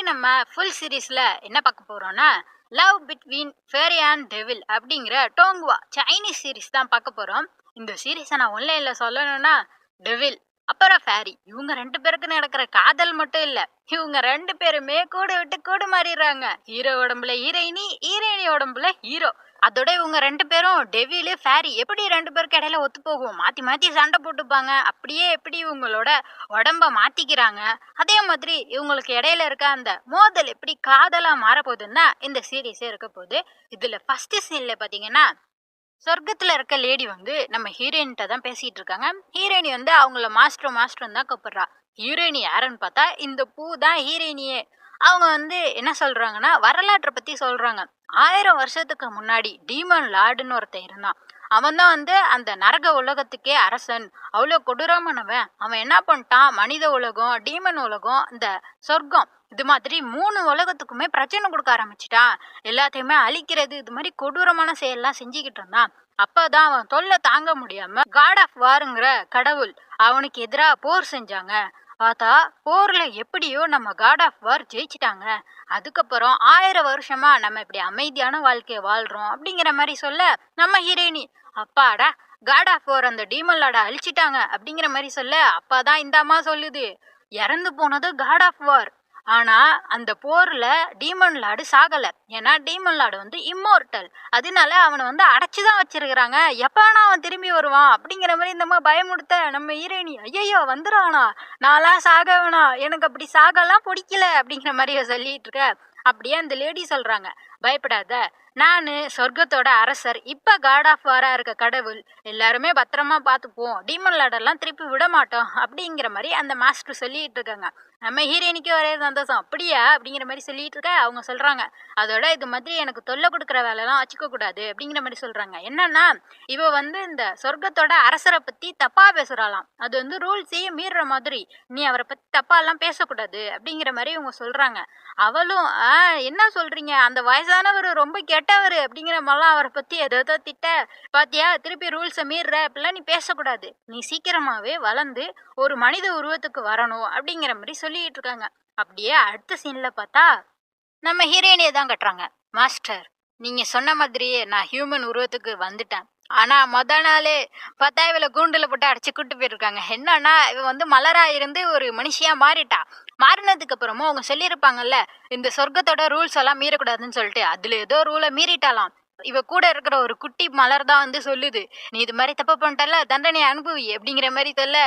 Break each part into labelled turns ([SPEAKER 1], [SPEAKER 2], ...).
[SPEAKER 1] இன்னைக்கு நம்ம ஃபுல் சீரீஸ்ல என்ன பார்க்க போறோம்னா love between fairy and devil அப்படிங்கிற டோங்குவா சைனீஸ் சீரீஸ் தான் பார்க்க போறோம். இந்த சீரீஸை நான் ஒன்லைன்ல சொல்லணும்னா டெவில் அப்புறம் ஃபேரி இவங்க ரெண்டு பேருக்கு நடக்கிற காதல் மட்டும் இல்ல, இவங்க ரெண்டு பேருமே கூடு விட்டு கூடு மாறிடுறாங்க. ஹீரோ உடம்புல ஹீரோயினி, ஹீரோயினி உடம்புல ஹீரோ. அதோட இவங்க ரெண்டு பேரும் டெவிலு ஃபேரி எப்படி ரெண்டு பேருக்கு இடையில ஒத்து போகும், மாத்தி மாத்தி சண்டை போட்டுப்பாங்க. அப்படியே எப்படி இவங்களோட உடம்ப மாத்திக்கிறாங்க, அதே மாதிரி இவங்களுக்கு இடையில இருக்க அந்த மோதல் எப்படி காதலா மாறப்போகுதுன்னா இந்த சீரீஸே இருக்க போகுது. இதுல ஃபர்ஸ்ட் சீன்ல பாத்தீங்கன்னா சொர்க்கத்துல இருக்க லேடி வந்து நம்ம ஹீரோயின்கிட்ட தான் பேசிட்டு இருக்காங்க. ஹீரோயினி வந்து அவங்கள மாஸ்டர் மாஸ்டர் தான் கூப்பிடுறா. ஹீரோயினி யாருன்னு பார்த்தா இந்த பூ தான் ஹீரோயினியே. அவங்க வந்து என்ன சொல்றாங்கன்னா வரலாற்றை பத்தி சொல்றாங்க. 1000 வருஷத்துக்கு முன்னாடி டீமன் லார்டுன்னு ஒருத்தன் இருந்தான். அவன் தான் வந்து அந்த நரக உலகத்துக்கே அரசன். அவ்வளோ கொடூரமானவன். அவன் என்ன பண்ணிட்டான், மனித உலகம், டீமன் உலகம், இந்த சொர்க்கம், இது மாதிரி 3 உலகத்துக்குமே பிரச்சனை கொடுக்க ஆரம்பிச்சிட்டான். எல்லாத்தையுமே அழிக்கிறது, இது மாதிரி கொடூரமான செயல்லாம் செஞ்சுக்கிட்டு இருந்தான். அப்பதான் அவன் தொல்லை தாங்க முடியாம காட் ஆஃப் வாருங்கிற கடவுள் அவனுக்கு எதிராக போர் செஞ்சாங்க. பார்த்தா போர்ல எப்படியோ நம்ம காட் ஆஃப் வார் ஜெயிச்சிட்டாங்க. அதுக்கப்புறம் 1000 வருஷமா நம்ம இப்படி அமைதியான வாழ்க்கைய வாழ்றோம் அப்படிங்கிற மாதிரி சொல்ல நம்ம ஹீரோயினி அப்பாடா காட் ஆஃப் வார் அந்த டீமன் லார்ட அழிச்சிட்டாங்க அப்படிங்கிற மாதிரி சொல்ல அப்பாதான் இந்த அம்மா சொல்லுது இறந்து போனது காட் ஆஃப் வார். ஆனா அந்த போர்ல டீமன் லார்டு சாகல. ஏன்னா டீமன் லார்டு வந்து இம்மோர்டல். அதனால அவனை வந்து அடைச்சுதான் வச்சிருக்கிறாங்க. எப்பனா அவன் திரும்பி வருவான் அப்படிங்கிற மாதிரி இந்த மாதிரி பயமுடுத்த நம்ம ஹீரோயினி ஐயோ வந்துடுவானா, நான்லாம் சாக வேணாம், எனக்கு அப்படி சாகலாம் பிடிக்கல அப்படிங்கிற மாதிரி சொல்லிட்டு இருக்க. அப்படியே அந்த லேடி சொல்றாங்க பயப்படாத, நானு சொர்க்கத்தோட அரசர், இப்ப காட் ஆஃப் வாரா இருக்க கடவுள், எல்லாருமே பத்திரமா பார்த்துப்போம், டீமன் லார்டெல்லாம் திருப்பி விட மாட்டோம் அப்படிங்கிற மாதிரி அந்த மாஸ்டர் சொல்லிட்டு இருக்காங்க. நம்ம ஹீரோயினிக்கு ஒரே சந்தோஷம். அப்படியா அப்படிங்கிற மாதிரி சொல்லிட்டு இருக்க. அவங்க சொல்றாங்க அதோட இது மாதிரி எனக்கு தொல்லை கொடுக்குற வேலைலாம் வச்சுக்க கூடாது அப்படிங்கிற மாதிரி சொல்றாங்க. என்னன்னா இவ வந்து இந்த சொர்க்கத்தோட அரசரை பத்தி தப்பா பேசுறாளாம். அது வந்து ரூல்ஸையே மீறுற மாதிரி, நீ அவரை பத்தி தப்பா எல்லாம் பேசக்கூடாது அப்படிங்கிற மாதிரி இவங்க சொல்றாங்க. அவளும் என்ன சொல்றீங்க, அந்த வயசானவர் ரொம்ப கெட்டவர் அப்படிங்கிற மாதிரிலாம் அவரை பத்தி எதோ திட்ட. பாத்தியா திருப்பி ரூல்ஸை மீறுற, அப்படிலாம் நீ பேசக்கூடாது, நீ சீக்கிரமாவே வளர்ந்து ஒரு மனித உருவத்துக்கு வரணும் அப்படிங்கிற மாதிரி சொல்லிட்டு இருக்காங்க. அப்படியே அடுத்த சீன்ல பார்த்தா நம்ம ஹீரோயினியை தான் கட்டுறாங்க. மாஸ்டர், நீங்க சொன்ன மாதிரியே நான் ஹியூமன் உருவத்துக்கு வந்துட்டேன். ஆனா நாளே பார்த்தா இவளை கூண்டுல போட்டு அடைச்சு கூட்டு போயிருக்காங்க. என்னன்னா இவ வந்து மலரா இருந்து ஒரு மனுஷியா மாறிட்டா. மாறினதுக்கு அப்புறமும் அவங்க சொல்லியிருப்பாங்கல்ல இந்த சொர்க்கத்தோட ரூல்ஸ் எல்லாம் மீறக்கூடாதுன்னு சொல்லிட்டு, அதுல ஏதோ ரூலை மீறிட்டாலாம். இவ கூட இருக்கிற ஒரு குட்டி மலர் தான் வந்து சொல்லுது, நீ இது மாதிரி தப்பு பண்ணிட்டல, தண்டனை அனுபவி அப்படிங்கிற மாதிரி சொல்ல,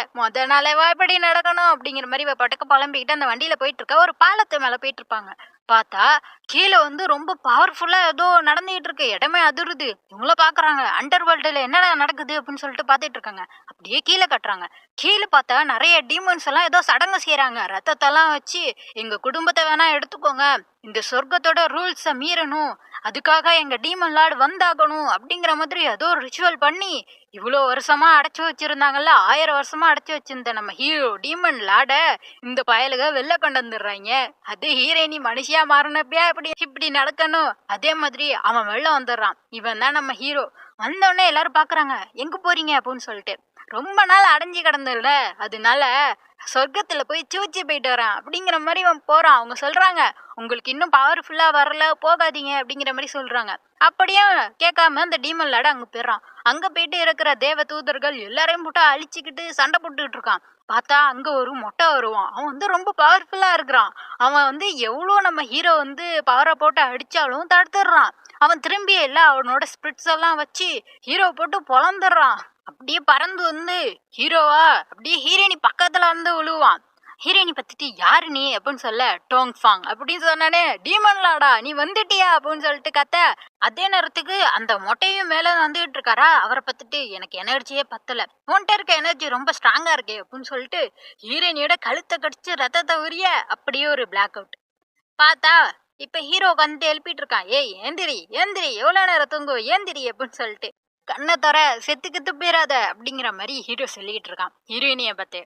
[SPEAKER 1] நாளே வாய்ப்படி நடக்கணும் அப்படிங்கிற மாதிரி இவ பட்டக்க புலம்பிக்கிட்டு அந்த வண்டியில போயிட்டு இருக்கா. ஒரு பாலத்து மேல போயிட்டு இருப்பாங்க. பார்த்தா கீழே வந்து ரொம்ப பவர்ஃபுல்லா ஏதோ நடந்துகிட்டு இருக்கு. இடமே அதிருது. இவங்கள பாக்குறாங்க அண்டர் வேர்ல்டுல என்னடா நடக்குது அப்படின்னு சொல்லிட்டு பாத்துட்டு இருக்காங்க. அப்படியே கீழே கட்டுறாங்க. கீழே பார்த்தா நிறைய டீமன்ஸ் எல்லாம் ஏதோ சடங்கு செய்யறாங்க. ரத்தத்தெல்லாம் வச்சு எங்க குடும்பத்தை வேணா எடுத்துக்கோங்க, இந்த சொர்க்கத்தோட ரூல்ஸை மீறணும், அதுக்காக எங்க டீமன் லார்டு வந்தாகணும் அப்படிங்கிற மாதிரி ஏதோ ஒரு ரிச்சுவல் பண்ணி இவ்வளோ வருஷமா அடைச்சு வச்சிருந்தாங்கல்ல, 1000 வருஷமா அடைச்சு வச்சிருந்த நம்ம ஹீரோ டீமன் லார்ட இந்த பயலுக வெளில கொண்டு வந்துடுறாங்க. அது ஹீரோயினி மனுஷியா மாறினப்பயா இப்படி இப்படி நடக்கணும். அதே மாதிரி அவன் வெளில வந்துடுறான். இவன் தான் நம்ம ஹீரோ. வந்தோடனே எல்லாரும் பாக்குறாங்க எங்க போறீங்க அப்படின்னு சொல்லிட்டு. ரொம்ப நாள் அடைஞ்சு கிடந்ததுல, அதனால சொர்க்கத்துல போய் சூச்சி போயிட்டு வரேன் அப்படிங்கிற மாதிரி அவன் போறான். அவங்க சொல்றாங்க உங்களுக்கு இன்னும் பவர்ஃபுல்லா வரல, போகாதீங்க அப்படிங்கிற மாதிரி சொல்றாங்க. அப்படியே கேட்காம அந்த டீமன் லார்டு அங்க போயிடுறான். அங்க போயிட்டு இருக்கிற தேவ தூதர்கள் எல்லாரையும் போட்டு அழிச்சுக்கிட்டு சண்டை போட்டுக்கிட்டு இருக்கான். பார்த்தா அங்க ஒரு மொட்டை வருவான். அவன் வந்து ரொம்ப பவர்ஃபுல்லா இருக்கிறான். அவன் வந்து எவ்வளோ நம்ம ஹீரோ வந்து பவரை போட்டு அடிச்சாலும் தடுத்துடுறான். அவன் திரும்பி எல்லாம் அவனோட ஸ்பிரிட்ஸ் எல்லாம் வச்சு ஹீரோ போட்டு பொழந்துடுறான். அப்படியே பறந்து வந்து ஹீரோவா அப்படியே ஹீரோயினி பக்கத்துல வந்து விழுவான். ஹீரோயினி பத்திட்டு யாரு நீ அப்படின்னு சொல்ல, டோங் ஃபாங் அப்படின்னு சொன்னானே, டீமன் லார்டா நீ வந்துட்டியா அப்படின்னு சொல்லிட்டு கத்த. அதே நேரத்துக்கு அந்த மொட்டையும் மேல வந்துகிட்டு இருக்காரா, அவரை பத்திட்டு எனக்கு எனர்ஜியே பத்தல, உன்கிட்ட இருக்க எனர்ஜி ரொம்ப ஸ்ட்ராங்கா இருக்கே அப்படின்னு சொல்லிட்டு ஹீரோயினியோட கழுத்தை கடிச்சு ரத்தத்தை உரிய அப்படியே ஒரு பிளாக் அவுட். பார்த்தா இப்ப ஹீரோ வந்து எழுப்பிட்டு இருக்கான். ஏய் ஏந்திரி ஏந்திரி, எவ்வளவு நேரம் தூங்கு, ஏந்திரி அப்படின்னு சொல்லிட்டு. கண்ணை தர செத்துக்கு துப்பிடாத அப்படிங்கிற மாதிரி ஹீரோ சொல்லிட்டு இருக்கான் ஹீரோயினிய பார்த்து.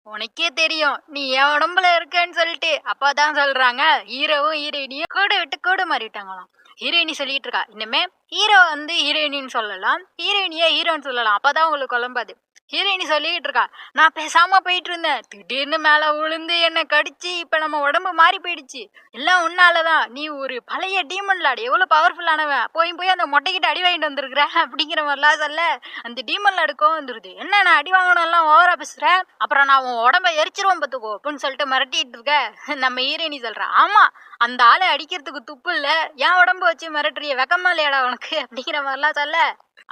[SPEAKER 1] உனக்கே தெரியும் நீ என் உடம்புல இருக்கன்னு சொல்லிட்டு. அப்பதான் சொல்றாங்க ஹீரோவும் ஹீரோயினியும் கூட விட்டு கூட மாறிட்டாங்களாம். ஹீரோயினி சொல்லிட்டு இருக்கா, இனிமே ஹீரோ வந்து ஹீரோயினின்னு சொல்லலாம், ஹீரோயினியே ஹீரோன்னு சொல்லலாம், அப்பதான் உங்களுக்கு குழம்பாது. ஹீரோயினி சொல்லிக்கிட்டு இருக்கா, நான் பேசாம போயிட்டு இருந்தேன், திடீர்னு மேல விழுந்து என்னை கடிச்சு இப்ப நம்ம உடம்பு மாறி போயிடுச்சு, எல்லாம் உன்னாலதான், நீ ஒரு பழைய டீமன் லார்டு, எவ்வளவு பவர்ஃபுல்லானவன், போய் போய் அந்த மொட்டைக்கிட்ட அடி வாங்கிட்டு வந்திருக்கிற அப்படிங்கிற மாதிரிலாம் சொல்ல அந்த டீமன் லார்டுக்கும் வந்துருது. என்ன நான் அடி வாங்கணும் எல்லாம் ஓவரா பேசுற, அப்புறம் நான் உன் உடம்ப எரிச்சிருவோம் பாத்துக்கோ அப்படின்னு சொல்லிட்டு மிரட்டிட்டு இருக்க. நம்ம ஹீரோயினி சொல்றா, ஆமா அந்த ஆளை அடிக்கிறதுக்கு துப்பு இல்ல, என் உடம்பு வச்சு மிரட்டுறிய, வெக்கமா இல்லையாடா உனக்கு அப்படிங்கிற மாதிரிலாம் சொல்ல,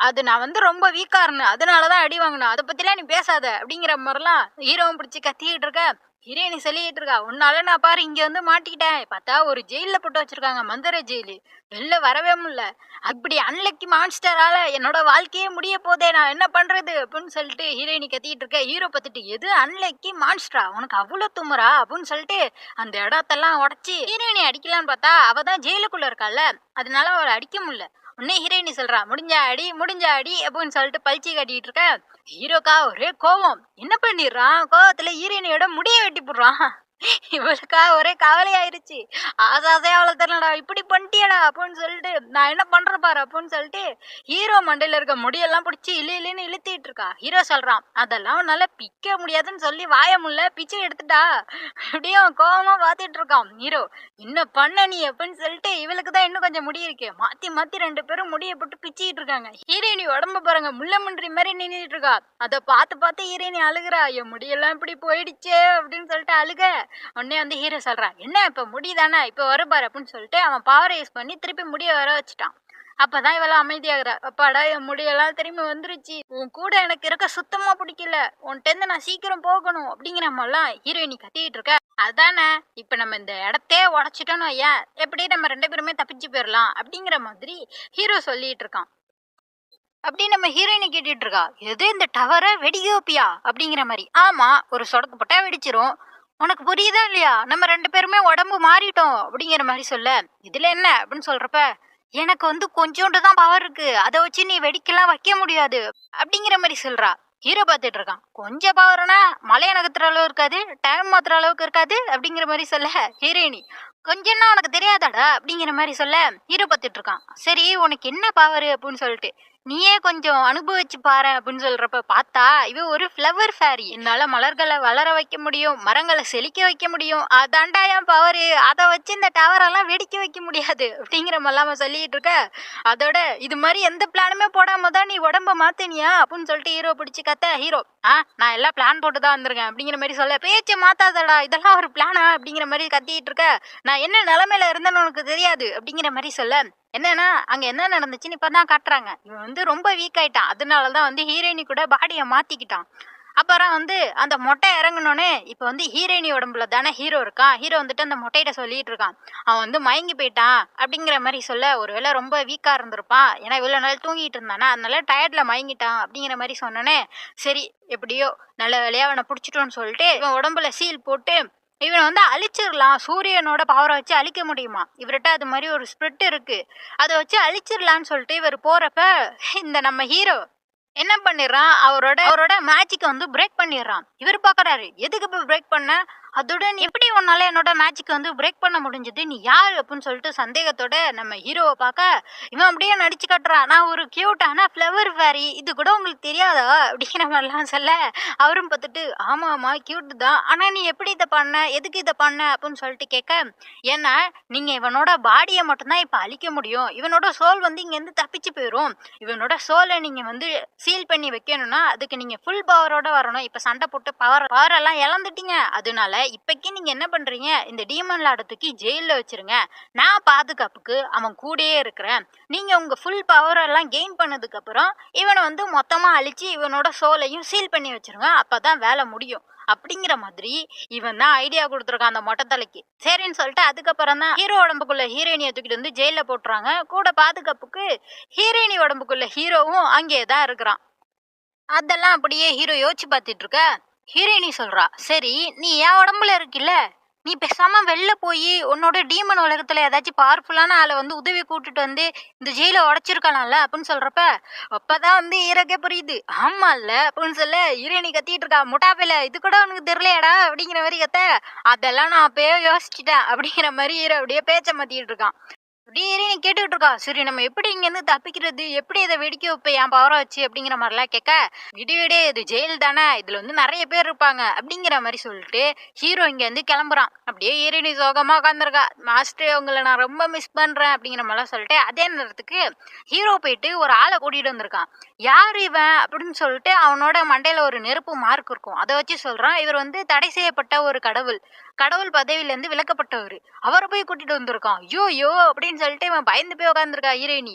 [SPEAKER 1] அது நான் வந்து ரொம்ப வீக்கா இருந்தேன், அதனாலதான் அடி வாங்கினேன், அதை பத்திலாம் நீ பேசாத அப்படிங்கிற மாதிரிலாம் ஹீரோவும் பிடிச்சி கத்திக்கிட்டு இருக்க. ஹீரோயினி சொல்லிக்கிட்டு இருக்கா, உன்னால நான் பாரு இங்க வந்து மாட்டிக்கிட்டேன், பார்த்தா ஒரு ஜெயில போட்டு வச்சிருக்காங்க, மந்திர ஜெயிலு, வெளில வரவே முடியல, அப்படி அன்லக்கி மான்ஸ்டரால என்னோட வாழ்க்கையே முடிய போதே, நான் என்ன பண்றது அப்படின்னு சொல்லிட்டு ஹீரோயினி கத்திக்கிட்டு இருக்க. ஹீரோ பார்த்துட்டு, எது அன்லக்கி மான்ஸ்டரா, உனக்கு அவ்வளவு துமுறா அப்படின்னு சொல்லிட்டு அந்த இடத்தெல்லாம் உடச்சி ஹீரோயினி அடிக்கலான்னு பார்த்தா அவ தான் ஜெயிலுக்குள்ள இருக்கால, அதனால அவளை அடிக்க முடியல. உடனே ஹீரோயினி சொல்றா, முடிஞ்சா அடி அப்படின்னு சொல்லிட்டு பழிச்சு கட்டிட்டு இருக்க. ஹீரோக்கா ஒரே கோவம், என்ன பண்ணிடுறான், கோவத்துல ஹீரோயினியோட முடிய வெட்டி போடுறான். இவளுக்கா ஒரே கவலை ஆயிருச்சு, ஆசாசே அவளை தெரியலடா, இப்படி பண்ணிட்டியடா அப்படின்னு சொல்லிட்டு நான் என்ன பண்றேன் பாரு அப்படின்னு சொல்லிட்டு ஹீரோ மண்டையில இருக்க முடியெல்லாம் பிடிச்சி இழுன்னு இழுத்திட்டு இருக்கா. ஹீரோ சொல்றான், அதெல்லாம் உன்னால பிக்க முடியாதுன்னு சொல்லி வாய முல்ல பிச்சை எடுத்துட்டா அப்படியும் கோவமா பாத்துட்டு இருக்கான் ஹீரோ. என்ன பண்ண நீ அப்படின்னு சொல்லிட்டு இவளுக்கு தான் இன்னும் கொஞ்சம் முடி இருக்கு, மாத்தி மாத்தி ரெண்டு பேரும் முடிய போட்டு பிச்சுக்கிட்டு இருக்காங்க. ஹீரோயினி உடம்பு பாருங்க முள்ளமன்றி மாதிரி நின்றுட்டு இருக்கா, அதை பார்த்து பார்த்து ஹீரோயினி அழுகுறா, என் முடியெல்லாம் இப்படி போயிடுச்சே அப்படின்னு சொல்லிட்டு அழுக. உடனே வந்து ஹீரோ சொல்றான், என்ன இப்ப முடிதானே இப்ப வர பாரு அப்படின்னு சொல்லிட்டு அவன் பவர் யூஸ் பண்ணி திருப்பி முடிய வர வச்சுட்டான். அப்பதான் இவெல்லாம் அமைதியாகிறா, அப்பாடா என் முடியெல்லாம் திரும்பி வந்துருச்சு, உன் கூட எனக்கு இருக்க சுத்தமா பிடிக்கல, உன்கிட்ட இருந்து நான் சீக்கிரம் போகணும் அப்படிங்கிற மாதிரிலாம் ஹீரோயினி கத்திக்கிட்டு இருக்க. அதானே இப்ப நம்ம இந்த இடத்தையே உடச்சிட்டோம்னு ஏன் எப்படி நம்ம ரெண்டு பேருமே தப்பிச்சு போயிடலாம் அப்படிங்கிற மாதிரி ஹீரோ சொல்லிட்டு இருக்கான். அப்படி நம்ம ஹீரோயினை கேட்டுட்டு இருக்கா, எது இந்த டவரை வெடிக்கோப்பியா அப்படிங்கிற மாதிரி. ஆமா, ஒரு சொடக்கு போட்டா வெடிச்சிரும், உனக்கு புரியுதா இல்லையா, நம்ம ரெண்டு பேருமே உடம்பு மாறிட்டோம் அப்படிங்கிற மாதிரி சொல்ல, இதுல என்ன அப்படின்னு சொல்றப்ப, எனக்கு வந்து கொஞ்சோண்டு தான் பவர் இருக்கு, அதை வச்சு நீ வெடிக்கலாம் வைக்க முடியாது அப்படிங்கிற மாதிரி சொல்றா. ஹீரோ பார்த்துட்டு இருக்கான், கொஞ்சம் பவர்னா மலையை நகர்த்துற அளவு இருக்காது, டைம் மாத்துற அளவுக்கு இருக்காது அப்படிங்கிற மாதிரி சொல்ல, ஹீரோயினி கொஞ்சம்னா உனக்கு தெரியாதாடா அப்படிங்கிற மாதிரி சொல்ல, ஹீரோ பார்த்துட்டு இருக்கான், சரி உனக்கு என்ன பவர் அப்படின்னு சொல்லிட்டு நீயே கொஞ்சம் அனுபவிச்சு பாரு அப்படின்னு சொல்றப்ப பார்த்தா இவ ஒரு ஃப்ளவர் ஃபேரி, என்னால மலர்களை வளர வைக்க முடியும், மரங்களை செழிக்க வைக்க முடியும், அதாண்டா என் பவரு, அதை வச்சு இந்த டவரெல்லாம் வெடிக்க வைக்க முடியாது அப்படிங்கிற மாதிரிலாம சொல்லிட்டு இருக்க. அதோட இது மாதிரி எந்த பிளானுமே போடாம தான் நீ உடம்ப மாத்தினியா அப்படின்னு சொல்லிட்டு ஹீரோ பிடிச்சி கத்த. ஹீரோ, நான் எல்லாம் பிளான் போட்டு தான் வந்திருக்கேன் அப்படிங்கிற மாதிரி சொல்ல, பேச்சை மாத்தாதடா, இதெல்லாம் ஒரு பிளானா அப்படிங்கிற மாதிரி கத்திட்டு இருக்க. நான் என்ன நிலைமையில இருந்தேன்னு உனக்கு தெரியாது அப்படிங்கிற மாதிரி சொல்ல, என்னன்னா அங்க என்ன நடந்துச்சுன்னு இப்பதான் காட்டுறாங்க, இவன் வந்து ரொம்ப வீக் ஆயிட்டான், அதனாலதான் வந்து ஹீரோயினி கூட பாடியை மாத்திக்கிட்டான். அப்புறம் வந்து அந்த மொட்டை இறங்கினோடனே இப்ப வந்து ஹீரோயினி உடம்புல தானே ஹீரோ இருக்கான், ஹீரோ வந்துட்டு அந்த மொட்டையிட்ட சொல்லிட்டு இருக்கான், அவன் வந்து மயங்கி போயிட்டான் அப்படிங்கிற மாதிரி சொல்ல, ஒருவேளை ரொம்ப வீக்கா இருந்திருப்பான், ஏன்னா இவ்வளவு நாள் தூங்கிட்டு இருந்தானா, அதனால டயர்ட்ல மயங்கிட்டான் அப்படிங்கிற மாதிரி சொன்னோன்னே, சரி எப்படியோ நல்ல வேலையா அவனை பிடிச்சிட்டோன்னு சொல்லிட்டு இவன் உடம்புல சீல் போட்டு இவனை வந்து அழிச்சிடலாம், சூரியனோட பவரை வச்சு அழிக்க முடியுமா, இவர்கிட்ட அது மாதிரி ஒரு ஸ்பிரிட் இருக்கு, அதை வச்சு அழிச்சிடலான்னு சொல்லிட்டு இவர் போறப்ப இந்த நம்ம ஹீரோ என்ன பண்ணிடுறான், அவரோட மேஜிக்கை வந்து பிரேக் பண்ணிடுறான். இவர் பாக்குறாரு, எதுக்கு இப்ப பிரேக் பண்ண, அதுடன் எப்படி உன்னால என்னோட மேஜிக் வந்து பிரேக் பண்ண முடிஞ்சது, நீ யாரு அப்படின்னு சொல்லிட்டு சந்தேகத்தோட நம்ம ஹீரோவை பார்க்க, இவன் அப்படியே நடிச்சு காட்டுறான், நான் ஒரு கியூட்டான ஃப்ளவர் ஃபேரி, இது கூட உங்களுக்கு தெரியாதா அப்படிங்கிற மாதிரிலாம் சொல்ல, அவரும் பார்த்துட்டு ஆமா கியூட் தான், ஆனா நீ எப்படி இதை பண்ண, எதுக்கு இதை பண்ண அப்படின்னு சொல்லிட்டு கேட்க, ஏன்னா நீங்க இவனோட பாடியை மட்டும்தான் இப்ப அழிக்க முடியும், இவனோட சோல் வந்து இங்க இருந்து தப்பிச்சு போயிரும், இவனோட சோலை நீங்க வந்து சீல் பண்ணி வைக்கணும்னா அதுக்கு நீங்க ஃபுல் பவரோட வரணும், இப்ப சண்டை போட்டு பவர் எல்லாம் இழந்துட்டீங்க, அதனால இப்பக்கே நீங்க என்ன பண்றீங்க, இந்த டீமன் லார்ட தூக்கி ஜெயில வச்சிருங்க, நான் பாதுகாப்புக்கு அவன் கூடயே இருக்கிறேன், நீங்க உங்க ஃபுல் பவர் எல்லாம் கெயின் பண்ணதுக்கு அப்புறம் இவனை வந்து மொத்தமா அழிச்சு இவனோட சோலையும் சீல் பண்ணி வச்சிருங்க, அப்பதான் வேலை முடியும் அப்படிங்கிற மாதிரி இவன் தான் ஐடியா கொடுத்துருக்கான் அந்த மொட்டை தலைக்கு. சரின்னு சொல்லிட்டு அதுக்கப்புறம் தான் ஹீரோ உடம்புக்குள்ள ஹீரோயினியை தூக்கிட்டு வந்து ஜெயில போட்டுறாங்க, கூட பாதுகாப்புக்கு ஹீரோயினி உடம்புக்குள்ள ஹீரோவும் அங்கேதான் இருக்கிறான். அதெல்லாம் அப்படியே ஹீரோ யோசிச்சு பார்த்துட்டு இருக்க. ஹீரோயினி சொல்றா, சரி நீ என் உடம்புல இருக்கில்ல, நீ பேசாம வெளில போய் உன்னோட டீமன் உலகத்துல ஏதாச்சும் பவர்ஃபுல்லான ஆளை வந்து உதவி கூட்டிட்டு வந்து இந்த ஜெயில உடைச்சிருக்கலாம்ல அப்படின்னு சொல்றப்ப, அப்பதான் வந்து ஹீரோக்கே புரியுது, ஆமா இல்ல அப்படின்னு சொல்ல ஹீரோயினி கத்திட்டு இருக்கா, முட்டாப்பையில இது கூட உனக்கு தெரியலையாடா அப்படிங்கிற மாதிரி கத்த, அதெல்லாம் நான் அப்பயே யோசிச்சுட்டேன் அப்படிங்கிற மாதிரி ஹீரோ அப்படியே பேச்ச மாத்திட்டு இருக்கான். அப்படியே நீ கேட்டுக்கிட்டு இருக்கா. சரி நம்ம எப்படி இங்கேருந்து தப்பிக்கிறது? எப்படி இத வெடிக்க வைப்ப என் பவர வச்சு? அப்படிங்கிற மாரிலாம் கேட்க, விடு விடு இது ஜெயில் தானே. இதுல வந்து நெறைய பேர் இருப்பாங்க. அப்படிங்கிற மாரி சொல்லிட்டு ஹீரோ இங்கேருந்து கிளம்புறான். அப்படியே ஹீரோயினி சோகமா உட்காந்துருக்கா. மாஸ்டர் உங்கள நான் ரொம்ப மிஸ் பண்றேன் அப்படிங்கிற மாரிலாம் சொல்லிட்டு, அதே நேரத்துக்கு ஹீரோ போயிட்டு ஒரு ஆள கூட்டிட்டு வந்திருக்கான். யாரு இவன்? அப்படின்னு சொல்லிட்டு அவனோட மண்டையில ஒரு நெருப்பு மார்க் இருக்கும். அத வச்சு சொல்றான். இவர் வந்து தடை செய்யப்பட்ட ஒரு கடவுள். கடவுள் பதவியிலேருந்து விலக்கப்பட்டவரு. அவர போய் கூட்டிட்டு வந்திருக்கான். ஐயோயோ! அப்படின்னு சொல்லிட்டு இவன் பயந்து போய் உட்கார்ந்துருக்கா ஹீரோயினி.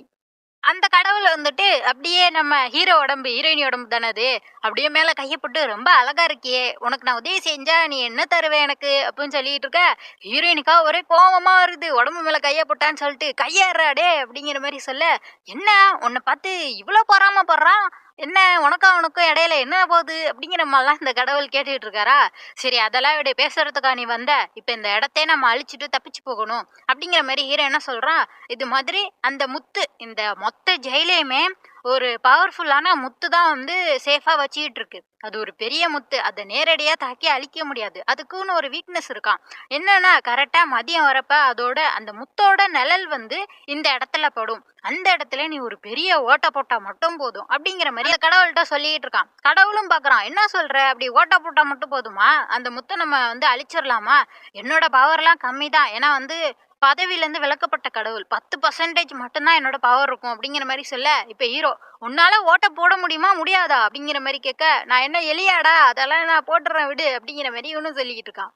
[SPEAKER 1] அந்த கடவுள் வந்துட்டு அப்படியே நம்ம ஹீரோ உடம்பு, ஹீரோயினி உடம்பு தானே அது. அப்படியே மேல கைய போட்டு, "ரொம்ப அழகா இருக்கியே! உனக்கு நான் உதவி செஞ்சா நீ என்ன தருவ எனக்கு?" அப்படின்னு சொல்லிட்டு இருக்க. ஹீரோயினுக்கா ஒரே கோவமா வருது. உடம்பு மேல கைய போட்டான்னு சொல்லிட்டு, "கையேறுடா டேய்" அப்படிங்கிற மாரி சொல்ல, "என்ன உன்ன பார்த்து இவ்ளோ பொறாமப்படுறான்? என்ன உனக்கும் அவனுக்கும் இடையில என்ன போகுது?" அப்படிங்கிற மாரிலாம் இந்த கடவுள் கேட்டுட்டு இருக்காரா. சரி அதெல்லாம் விடு, பேசுறதுக்கா நீ வந்த? இப்ப இந்த இடத்தையே நம்ம அழிச்சுட்டு தப்பிச்சு போகணும். அப்படிங்கிற மாரி ஹீரோ என்ன சொல்றான், இது மாதிரி அந்த முத்து இந்த மொத்த ஜெயிலையுமே ஒரு பவர்ஃபுல்லான முத்து தான் வந்து சேஃபா வச்சுக்கிட்டு இருக்கு. அது ஒரு பெரிய முத்து. அத நேரடியா தாக்கி அழிக்க முடியாது. அதுக்குன்னு ஒரு வீக்னஸ் இருக்காம். என்னன்னா கரெக்ட்டா மதியம் வரப்ப அதோட அந்த முத்தோட நிழல் வந்து இந்த இடத்துல படும். அந்த இடத்துல நீ ஒரு பெரிய ஓட்ட போட்டா மட்டும் போதும். அப்படிங்கிற மாரி அந்த கடவுள்ட்ட சொல்லிட்டு இருக்கான். கடவுளும் பார்க்குறான். என்ன சொல்ற? அப்படி ஓட்ட போட்டா மட்டும் போதுமா? அந்த முத்த நம்ம வந்து அழிச்சிரலாமா? என்னோட பவர்லாம் கம்மி தான். ஏன்னா வந்து பதவியிலேருந்து விலக்கப்பட்ட கடவுள். 10% மட்டும் தான் என்னோட பவர் இருக்கும் அப்படிங்கிற மாரி சொல்ல, இப்ப ஹீரோ, "உன்னால ஓட்ட போட முடியுமா? முடியாதா?" அப்படிங்கிற மாரி கேட்க, "நான் என்ன எலியாடா? அதெல்லாம் நான் போட்டுறேன் விடு" அப்படிங்கிற மாரி இவனும் சொல்லிக்கிட்டு இருக்கான்.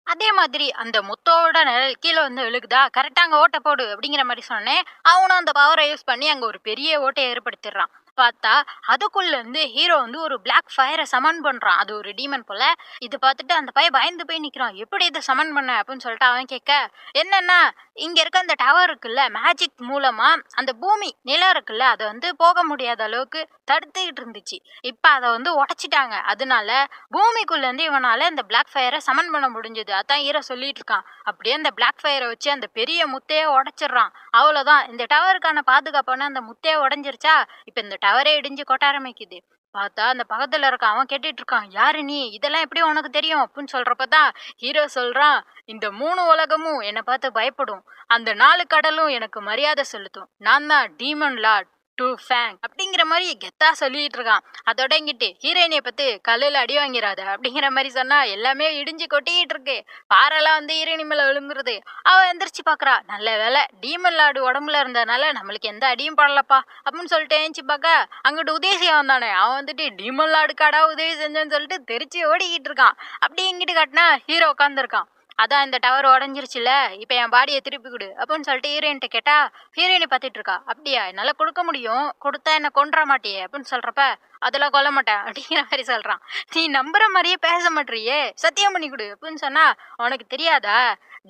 [SPEAKER 1] அதே மாதிரி அந்த முத்தோட நிழல் கீழ வந்து விழுகுதா, "கரெக்ட்டா அங்க ஓட்ட போடு" அப்படிங்கிற மாரி சொன்னேன். அவனும் அந்த பவர யூஸ் பண்ணி அங்க ஒரு பெரிய ஓட்டைய ஏற்படுத்திடுறான். பார்த்தா, அதுக்குள்ள இருந்து ஹீரோ வந்து ஒரு பிளாக் ஃபயர சமன் பண்றான். அது ஒரு டீமன் போல. இத பார்த்துட்டு அந்த பையன் பயந்து போய் நிக்கிறான். "எப்படி இத சமன் பண்ண?" அப்படின்னு சொல்லிட்டு அவன் கேட்க, என்னன்னா இங்க இருக்க அந்த டவர் இருக்குல்ல, மேஜிக் மூலமா அந்த பூமி நிலம் இருக்குல்ல, அத வந்து போக முடியாத அளவுக்கு தடுத்துக்கிட்டு இருந்துச்சு. இப்ப அத வந்து உடைச்சுட்டாங்க. அதனால பூமிக்குள்ள இருந்து இவனால இந்த பிளாக் ஃபயர சமன் பண்ண முடிஞ்சது. அதான் ஹீரோ சொல்லிட்டு இருக்கான். அப்படியே அந்த பிளாக் ஃபயர வச்சு அந்த பெரிய முத்தையே உடைச்சிடுறான். அவ்வளவுதான். இந்த டவருக்கான பாதுகாப்பான அந்த முத்தையே உடைஞ்சிருச்சா, இப்ப இந்த டவரே இடிஞ்சு கொட்ட ஆரம்பிக்குது. பார்த்தா அந்த பக்கத்துல இருக்கான். அவன் கேட்டுட்டு இருக்கான். "யாரு நீ? இதெல்லாம் எப்படி உனக்கு தெரியும்?" அப்படின்னு சொல்றப்பதான் ஹீரோ சொல்றான், "இந்த 3 உலகமும் என்ன பார்த்து பயப்படும். அந்த 4 கடலும் எனக்கு மரியாதை செலுத்தும். நான் தான் டீமன் லார்ட் டூ ஃபேங்." அப்படிங்கிற மாதிரி கெத்தா சொல்லிட்டு இருக்கான். அதோட இங்கிட்டு ஹீரோயினிய பத்தி கல்லுல அடி வாங்கிறாத அப்படிங்கிற மாதிரி சொன்னா எல்லாமே இடிஞ்சு கொட்டிக்கிட்டு இருக்கு. பாறைலாம் வந்து ஹீரோயினி மேல விழுந்துருது. அவ எந்திரிச்சு பாக்குறா. நல்ல வேலை டீமன் லார்டு உடம்புல இருந்ததுனால நம்மளுக்கு எந்த அடியும் படலப்பா அப்படின்னு சொல்லிட்டு ஏஞ்சி பார்க்க, அங்கிட்டு உதயசி வந்தானே. அவன் வந்துட்டு டீமன் லார்டுக்காடா உதவி செஞ்சேன்னு சொல்லிட்டு தெரிச்சு ஓடிக்கிட்டு இருக்கான். அப்படியே இங்கிட்டு காட்டினா ஹீரோ உட்காந்துருக்கான். அதான் இந்த டவர் உடஞ்சிருச்சுல, இப்ப என் பாடியை திருப்பி கொடு அப்படின்னு சொல்லிட்டு ஹீரோயின்ட்ட கேட்டா, ஹீரோயினி பார்த்துட்டு இருக்கா. அப்படியா, என்னால கொடுக்க முடியும், கொடுத்தா என்ன கொன்ற மாட்டியே அப்படின்னு சொல்றப்ப, அதெல்லாம் கொல்ல மாட்டேன் அப்படிங்கிற மாதிரி சொல்றான். நீ நம்புற மாதிரியே பேச மாட்டியே, சத்தியம் பண்ணி கொடு அப்படின்னு சொன்னா, உனக்கு தெரியாதா,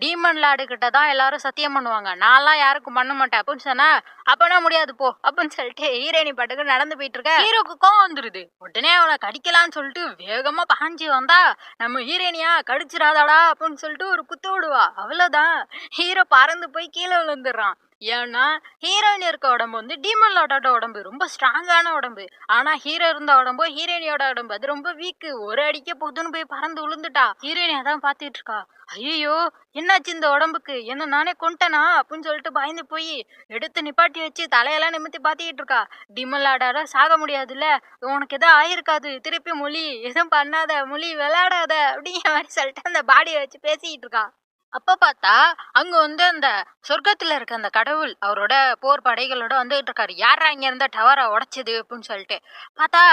[SPEAKER 1] டீமன் லார்டு கிட்ட தான் எல்லாரும் சத்தியம் பண்ணுவாங்க, நான்லாம் யாருக்கும் பண்ண மாட்டேன் அப்படின்னு சொன்னா, அப்பனா முடியாது போ அப்படின்னு சொல்லிட்டு ஹீரோயினி பாட்டுக்கு நடந்து போயிட்டு இருக்க. ஹீரோக்கு கோவம் வந்துருது. உடனே அவனை கடிக்கலான்னு சொல்லிட்டு வேகமா பாஞ்சு வந்தா, நம்ம ஹீரோயினியா கடிச்சிராதாடா அப்படின்னு சொல்லிட்டு ஒரு குத்து விடுவா. அவ்வளவுதான், ஹீரோ பறந்து போய் கீழே விழுந்துடுறான். ஏன்னா ஹீரோயின் இருக்க உடம்பு வந்து டீமன் லார்டோட உடம்பு ரொம்ப ஸ்ட்ராங்கான உடம்பு. ஆனா ஹீரோ இருந்த உடம்போ ஹீரோயினியோட உடம்பு அது ரொம்ப வீக்கு. ஒரு அடிக்க போதுன்னு போய் பறந்து விழுந்துட்டா. ஹீரோயினி அதான் பாத்துட்டு இருக்கா. ஐயோ, என்னாச்சு இந்த உடம்புக்கு, என்ன நானே கொண்டனா அப்படின்னு சொல்லிட்டு பயந்து போய் எடுத்து நிப்பாட்டி வச்சு தலையெல்லாம் நிமித்தி பாத்திக்கிட்டு இருக்கா. டீமன் லார்டால சாக முடியாதுல்ல, உனக்கு எதாவது ஆயிருக்காது, திருப்பி மொழி எதுவும் பண்ணாத, மொழி விளையாடாத அப்படிங்கிற மாதிரி சொல்லிட்டு அந்த பாடியை வச்சு பேசிக்கிட்டு இருக்கா. அப்ப பார்த்தா, அங்க வந்து அந்த சொர்க்கத்துல இருக்க அந்த கடவுள் அவரோட போர் படைகளோட வந்துட்டு இருக்காரு. யார்ரா இங்க இருந்த டவர உடைச்சது அப்படின்னு சொல்லிட்டு. பார்த்தா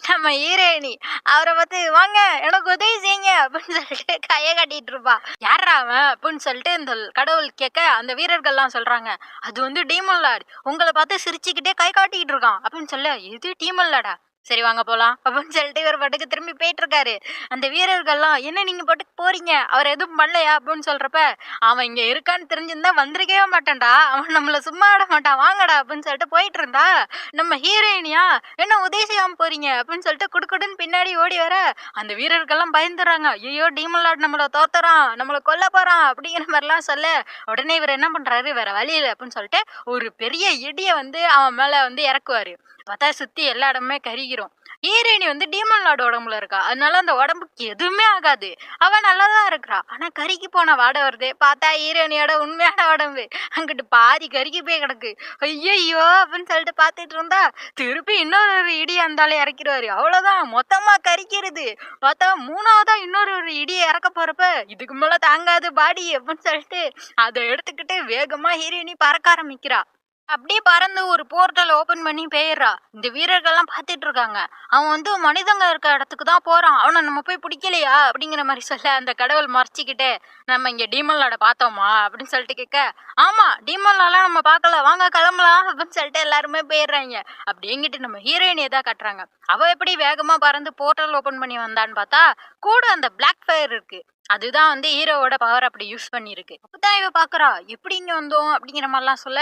[SPEAKER 1] நம்ம ஹீரோயினி அவரை பார்த்து, "வாங்க எனக்கு உதவி செய்யுங்க" அப்படின்னு சொல்லிட்டு கைய காட்டிட்டு இருப்பா. "யார்ரா அவன்?" அப்படின்னு சொல்லிட்டு இந்த கடவுள் கேட்க, அந்த வீரர்கள்லாம் சொல்றாங்க, "அது வந்து டீமன் லார்ட். உங்களை பார்த்து சிரிச்சுக்கிட்டே கை காட்டிட்டு இருக்கான்" அப்படின்னு சொல்ல, "இது டீமன் லார்டா? சரி வாங்க போலாம்" அப்படின்னு சொல்லிட்டு இவர் பாட்டுக்கு திரும்பி போயிட்டு இருக்காரு. அந்த வீரர்கள்லாம், "என்ன நீங்க பாட்டுக்கு போறீங்க, அவர் எதுவும் பண்ணலையா?" அப்படின்னு சொல்றப்ப, "அவன் இங்க இருக்கான்னு தெரிஞ்சிருந்தா வந்திருக்கவே மாட்டான்டா, அவன் நம்மள சும்மா விட மாட்டான், வாங்கடா" அப்படின்னு சொல்லிட்டு போயிட்டு இருந்தா, நம்ம ஹீரோயினியா, "என்ன உதவி செய்யாம போறீங்க" அப்படின்னு சொல்லிட்டு குடுகுடுன்னு பின்னாடி ஓடி வர, அந்த வீரர்கள்லாம் பயந்துறாங்க. ஐயோ, டீமன் லார்ட் நம்மள தோத்துறான், நம்மள கொல்ல போறான் அப்படிங்கிற மாதிரிலாம் சொல்ல, உடனே இவர் என்ன பண்றாரு, வேற வழி இல்லை அப்படின்னு சொல்லிட்டு ஒரு பெரிய இடிய வந்து அவன் மேல வந்து இறக்குவாரு. பார்த்தா சுத்தி எல்லா இடமுமே கருகிரும். ஹீரோயினி வந்து டீமன் லார்ட் உடம்புல இருக்கா. அதனால அந்த உடம்புக்கு எதுவுமே ஆகாது. அவ நல்லா தான் இருக்கிறா. ஆனா கருகி போன வாடை வருது. பார்த்தா ஹீரோயினியோட உண்மையான உடம்பு. அங்கிட்டு பாதி கருகி போய் கிடக்கு. ஐயையோ! அப்படின்னு சொல்லிட்டு பார்த்துட்டு இருந்தா, திருப்பி இன்னொரு ஒரு இடி அந்த ஆளு இறக்கிருவாரு. அவ்வளோதான் மொத்தமா கரிக்கிறது. பார்த்தா 3வதா இன்னொரு ஒரு இடிய இறக்க போறப்ப, இதுக்கு மேல தாங்காது பாடி அப்படின்னு சொல்லிட்டு, அத எடுத்துக்கிட்டு வேகமா ஹீரோயினி பறக்க ஆரம்பிக்கிறா. அப்படியே பறந்து ஒரு போர்ட்டல் ஓபன் பண்ணி போயிடுறா. இந்த வீரர்கள்லாம் பார்த்துட்டு இருக்காங்க. அவன் வந்து மனிதங்க இருக்க இடத்துக்கு தான் போறான். அவனை நம்ம போய் பிடிக்கலையா அப்படிங்கிற மாதிரி சொல்ல அந்த கடவுள் மறைச்சிக்கிட்டே, நம்ம இங்க டீமன் லார்ட பார்த்தோமா அப்படின்னு சொல்லிட்டு கேட்க, ஆமா டீமன் லார்ட்லாம் நம்ம பார்க்கல, வாங்க கிளம்பலாம் அப்படின்னு சொல்லிட்டு எல்லாருமே போயிடுறாங்க. அப்படிங்கிட்டு நம்ம ஹீரோயினியை தான் கட்டுறாங்க. அவ எப்படி வேகமா பறந்து போர்ட்டல் ஓபன் பண்ணி வந்தான்னு பார்த்தா, கூட அந்த பிளாக் ஃபயர் இருக்கு. அதுதான் வந்து ஹீரோவோட பவர் அப்படி யூஸ் பண்ணிருக்கு. அப்பதான் இவ பாக்குறா, எப்படி இங்க வந்தோம் அப்படிங்கிற மாதிரிலாம் சொல்ல,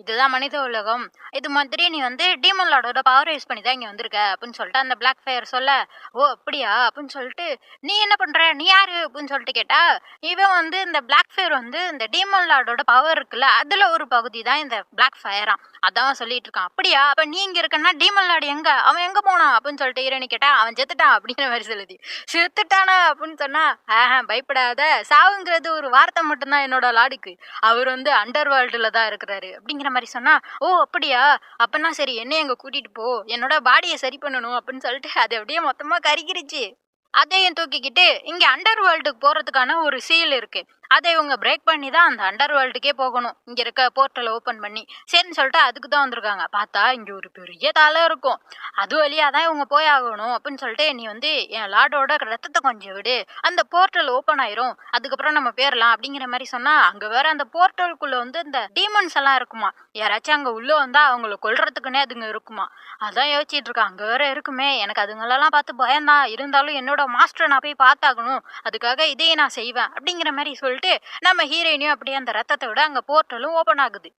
[SPEAKER 1] இதுதான் மனித உலகம். இது மாதிரி நீ வந்து டீமன் லார்டோட பவர் யூஸ் பண்ணி தான் இங்க வந்திருக்க அப்படின்னு சொல்லிட்டு அந்த பிளாக் ஃபயர் சொல்ல, ஓ அப்படியா அப்படின்னு சொல்லிட்டு, நீ என்ன பண்ற, நீ யாரு அப்படின்னு சொல்லிட்டு கேட்டா, இவன் வந்து இந்த பிளாக் ஃபயர் வந்து இந்த டீமன் லார்டோட பவர் இருக்குல்ல, அதுல ஒரு பகுதி தான் இந்த பிளாக் ஃபயரா. அதான் சொல்லிட்டு இருக்கான். அப்படியா, அப்ப நீ இங்க இருக்கன்னா டீமன் லார்டு எங்க, அவன் எங்க போனான் அப்படின்னு சொல்லிட்டு ஹீரோனி கேட்டா, அவன் செத்துட்டான் அப்படிங்கிற மாதிரி சொல்லுது. செத்துட்டானா அப்படின்னு சொன்னா, பயப்படாத, சாவுங்கிறது ஒரு வார்த்தை மட்டும்தான் என்னோட லார்டுக்கு. அவர் வந்து அண்டர் வேர்ல்டுல தான் இருக்கிறாரு அப்படிங்கிற மாதிரி சொன்னா, ஓ அப்படியா, அப்பனா சரி என்னைய அங்க கூட்டிட்டு போ, என்னோட பாடியை சரி பண்ணணும் அப்படின்னு சொல்லிட்டு அது அப்படியே மொத்தமா கருகிருச்சு. அதையும் தூக்கிக்கிட்டு இங்க அண்டர் வேர்ல்டுக்கு போறதுக்கான ஒரு சீல் இருக்கு. அதை இவங்க பிரேக் பண்ணி தான் அந்த அண்டர் வேர்ல்டுக்கே போகணும். இங்க இருக்க போர்ட்டலை ஓபன் பண்ணி சரின்னு சொல்லிட்டு அதுக்கு தான் வந்திருக்காங்க. பார்த்தா இங்க ஒரு பெரிய தலை இருக்கும். அது வழியா தான் இவங்க போய் ஆகணும் அப்படின்னு சொல்லிட்டு, நீ வந்து என் லார்டோட ரத்தத்தை கொஞ்சம் விடு, அந்த போர்ட்டல் ஓபன் ஆயிரும், அதுக்கப்புறம் நம்ம போயிடலாம் அப்படிங்கிற மாதிரி சொன்னா, அங்க வேற அந்த போர்ட்டலுக்குள்ள வந்து இந்த டீமன்ஸ் எல்லாம் இருக்குமா. யாராச்சும் அங்க உள்ள வந்தா அவங்கள கொல்றதுக்குன்னே அதுங்க இருக்குமா. அதான் யோசிச்சுட்டு இருக்கா, அங்க வேற இருக்குமே, எனக்கு அதுங்களெல்லாம் பார்த்து பயம்தான், இருந்தாலும் என்னோட மாஸ்டரை நான் போய் பார்த்தாகணும், அதுக்காக இதையே நான் செய்வேன் அப்படிங்கிற மாதிரி சொல்லிட்டு நம்ம ஹீரோயினியும் அப்படியே அந்த ரத்தத்தை விட அங்க போர்ட்டலும் ஓபன் ஆகுது.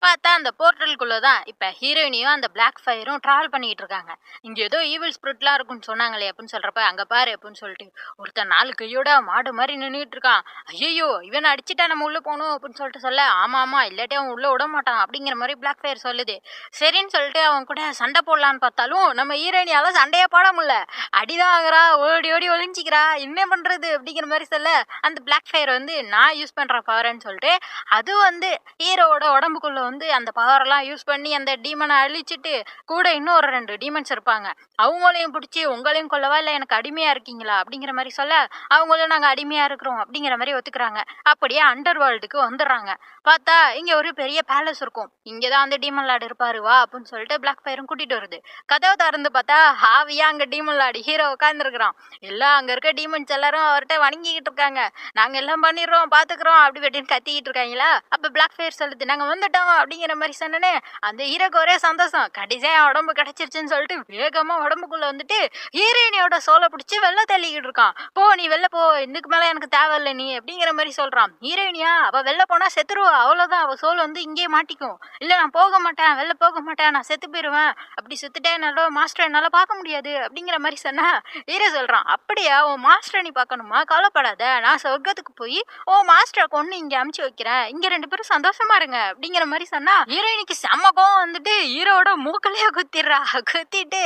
[SPEAKER 1] பார்த்தா அந்த போர்ட்டலுக்குள்ள தான் இப்ப ஹீரோயினியும் அந்த பிளாக் ஃபயரும் டிராவல் பண்ணிட்டு இருக்காங்க. இங்க ஏதோ ஈவில் ஸ்பிரிட்லாம் இருக்குன்னு சொன்னாங்களே அப்படின்னு சொல்றப்ப, அங்க பாரு அப்படின்னு சொல்லிட்டு ஒருத்தன் 4 கையோட மாடு மாதிரி நின்றுட்டு இருக்கான். ஐயோ இவனை அடிச்சுட்டா நம்ம உள்ள போகணும் அப்படின்னு சொல்லிட்டு சொல்ல, ஆமா ஆமா இல்லாட்டி அவன் உள்ள விட மாட்டான் அப்படிங்கிற மாதிரி பிளாக் ஃபயர் சொல்லுது. சரின்னு சொல்லிட்டு அவன் கூட சண்டை போடலான்னு பார்த்தாலும் நம்ம ஹீரோயினியால சண்டையே போட முடியல. அடிதான் ஆகுறா, ஓடி ஓடி ஒளிஞ்சிக்கிறா, என்ன பண்றது அப்படிங்கிற மாதிரி சொல்ல, அந்த பிளாக் ஃபயர் வந்து நான் யூஸ் பண்ற பவர்ன்னு சொல்லிட்டு அது வந்து ஹீரோவோட உடம்புக்குள்ள வந்து அந்த பவரெல்லாம் யூஸ் பண்ணி அந்த டீமனை அழிச்சிட்டு, கூட இன்னும் ஒரு 2 டீமன்ஸ் இருப்பாங்க. அவங்களையும் பிடிச்சி உங்களையும் கொல்லவா இல்லை எனக்கு அடிமையா இருக்கீங்களா அப்படிங்கிற மாதிரி சொல்ல, அவங்களும் நாங்கள் அடிமையா இருக்கிறோம் அப்படிங்கிற மாதிரி ஒத்துக்கிறாங்க. அப்படியே அண்டர் வேர்ல்டுக்கு வந்துடுறாங்க. பார்த்தா இங்க ஒரு பெரிய பேலஸ் இருக்கும். இங்கதான் வந்து டீமன் லார்டு இருப்பாரு வா அப்படின்னு சொல்லிட்டு பிளாக் ஃபயரும் கூட்டிட்டு வருது. கதவை திறந்து பார்த்தா ஹாவியா அங்க டீமன் லார்டு ஹீரோ உட்காந்துருக்கிறான். எல்லாம் அங்க இருக்க டீமன்ஸ் எல்லாரும் அவர்கிட்ட வணங்கிக்கிட்டு இருக்காங்க. நாங்க எல்லாம் பண்ணிடுறோம் பாத்துக்கிறோம் அப்படி இப்படின்னு கத்திக்கிட்டு இருக்காங்களா. அப்ப பிளாக் ஃபயர் சொல்லுது, நாங்க வந்துட்டோம் அப்படிங்கிற மாதிரி சொன்னனே, அந்த ஹீரோக்கு ஒரே சந்தோஷம், கடைசியா என் உடம்பு கிடைச்சிருச்சுன்னு சொல்லிட்டு வேகமா உடம்புக்குள்ள வந்துட்டு ஹீரோயினியோட சோலை பிடிச்சி வெளில தள்ளிக்கிட்டு இருக்கான். போ நீ வெளில போ, இதுக்கு மேல எனக்கு தேவையில்லை நீ அப்படிங்கிற மாதிரி சொல்றான். ஹீரோயினியா, அவ வெளில போனா செத்துருவா, அவ்வளவுதான், அவ சோல் வந்து இங்கேயே மாட்டிக்கும். இல்ல நான் போக மாட்டேன், வெளில போக மாட்டேன், நான் செத்து போயிருவேன், அப்படி செத்துட்டேன் என்னோட மாஸ்டர் என்னால பார்க்க முடியாது அப்படிங்கிற மாதிரி சொன்னா, ஹீரோ சொல்றான், அப்படியா உன் மாஸ்டர் நீ பார்க்கணுமா, கவலைப்படாத, நான் சொர்க்கத்துக்கு போய் உன் மாஸ்டரை கொண்டு இங்க அமுச்சு வைக்கிறேன், இங்க 2 பேரும் சந்தோஷமா இருங்க அப்படிங்கிற மாதிரி சொன்னா, ஹீரோயினிக்கு செம்ம கோவம் வந்துட்டு ஹீரோட மூக்கலையே குத்திடுறா. குத்திட்டு,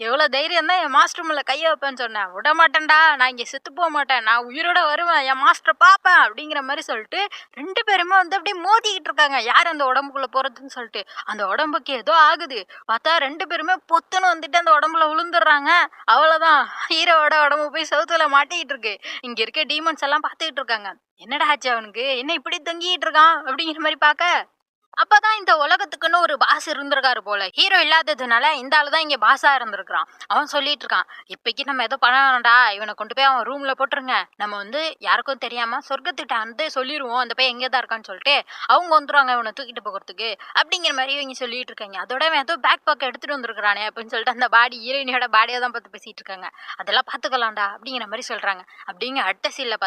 [SPEAKER 1] எவ்வளவு தைரியம் தான் என் மாஸ்டர் மேல கைய வைப்பேன்னு சொன்னேன், விட மாட்டேன்டா, நான் இங்க செத்து போக மாட்டேன், நான் உயிரோட வருவேன், என் மாஸ்டரை பார்ப்பேன் அப்படிங்கிற மாதிரி சொல்லிட்டு 2 பேருமே வந்து அப்படியே மோதிக்கிட்டு இருக்காங்க, யார் அந்த உடம்புக்குள்ள போறதுன்னு சொல்லிட்டு. அந்த உடம்புக்கு ஏதோ ஆகுது. பார்த்தா 2 பேருமே பொத்துன்னு வந்துட்டு அந்த உடம்புல விழுந்துடுறாங்க. அவ்வளவுதான், ஹீரோவோட உடம்பு போய் சவுத்துல மாட்டிக்கிட்டு இருக்கு. இங்க இருக்க டீமன்ஸ் எல்லாம் பார்த்துக்கிட்டு இருக்காங்க. என்னடா ஆச்சு அவனுக்கு, என்ன இப்படி தொங்கிட்டு இருக்கான் அப்படிங்கிற மாதிரி பார்க்க, அப்பதான் இந்த உலகத்துக்குன்னு ஒரு பாஸ் இருந்திருக்காரு போல. ஹீரோ இல்லாததுனால இந்த ஆளு தான் இங்க பாஸா இருந்திருக்கான். அவன் சொல்லிட்டு இருக்கான், இப்பைக்கு நம்ம ஏதோ பண்ண வேண்டாம்டா, இவனை கொண்டு போய் அவன் ரூம்ல போட்டுருங்க, நம்ம வந்து யாருக்கும் தெரியாம சொர்க்கத்திட்ட வந்து சொல்லிடுவோம் அந்த பையன் எங்கேதான் இருக்கான்னு சொல்லிட்டு, அவங்க வந்துருவாங்க இவனை தூக்கிட்டு போகிறதுக்கு அப்படிங்கிற மாதிரி இவங்க சொல்லிட்டு இருக்காங்க. அதோட அவன் ஏதோ பேக் பேக் எடுத்துட்டு வந்திருக்கானே அப்படின்னு சொல்லிட்டு அந்த பாடி ஹீரோயினியோட பாடியை தான் பார்த்து பேசிட்டு இருக்காங்க. அதெல்லாம் பாத்துக்கலாம்டா அப்படிங்கிற மாதிரி சொல்றாங்க. அப்படிங்க அடுத்த சீன்ல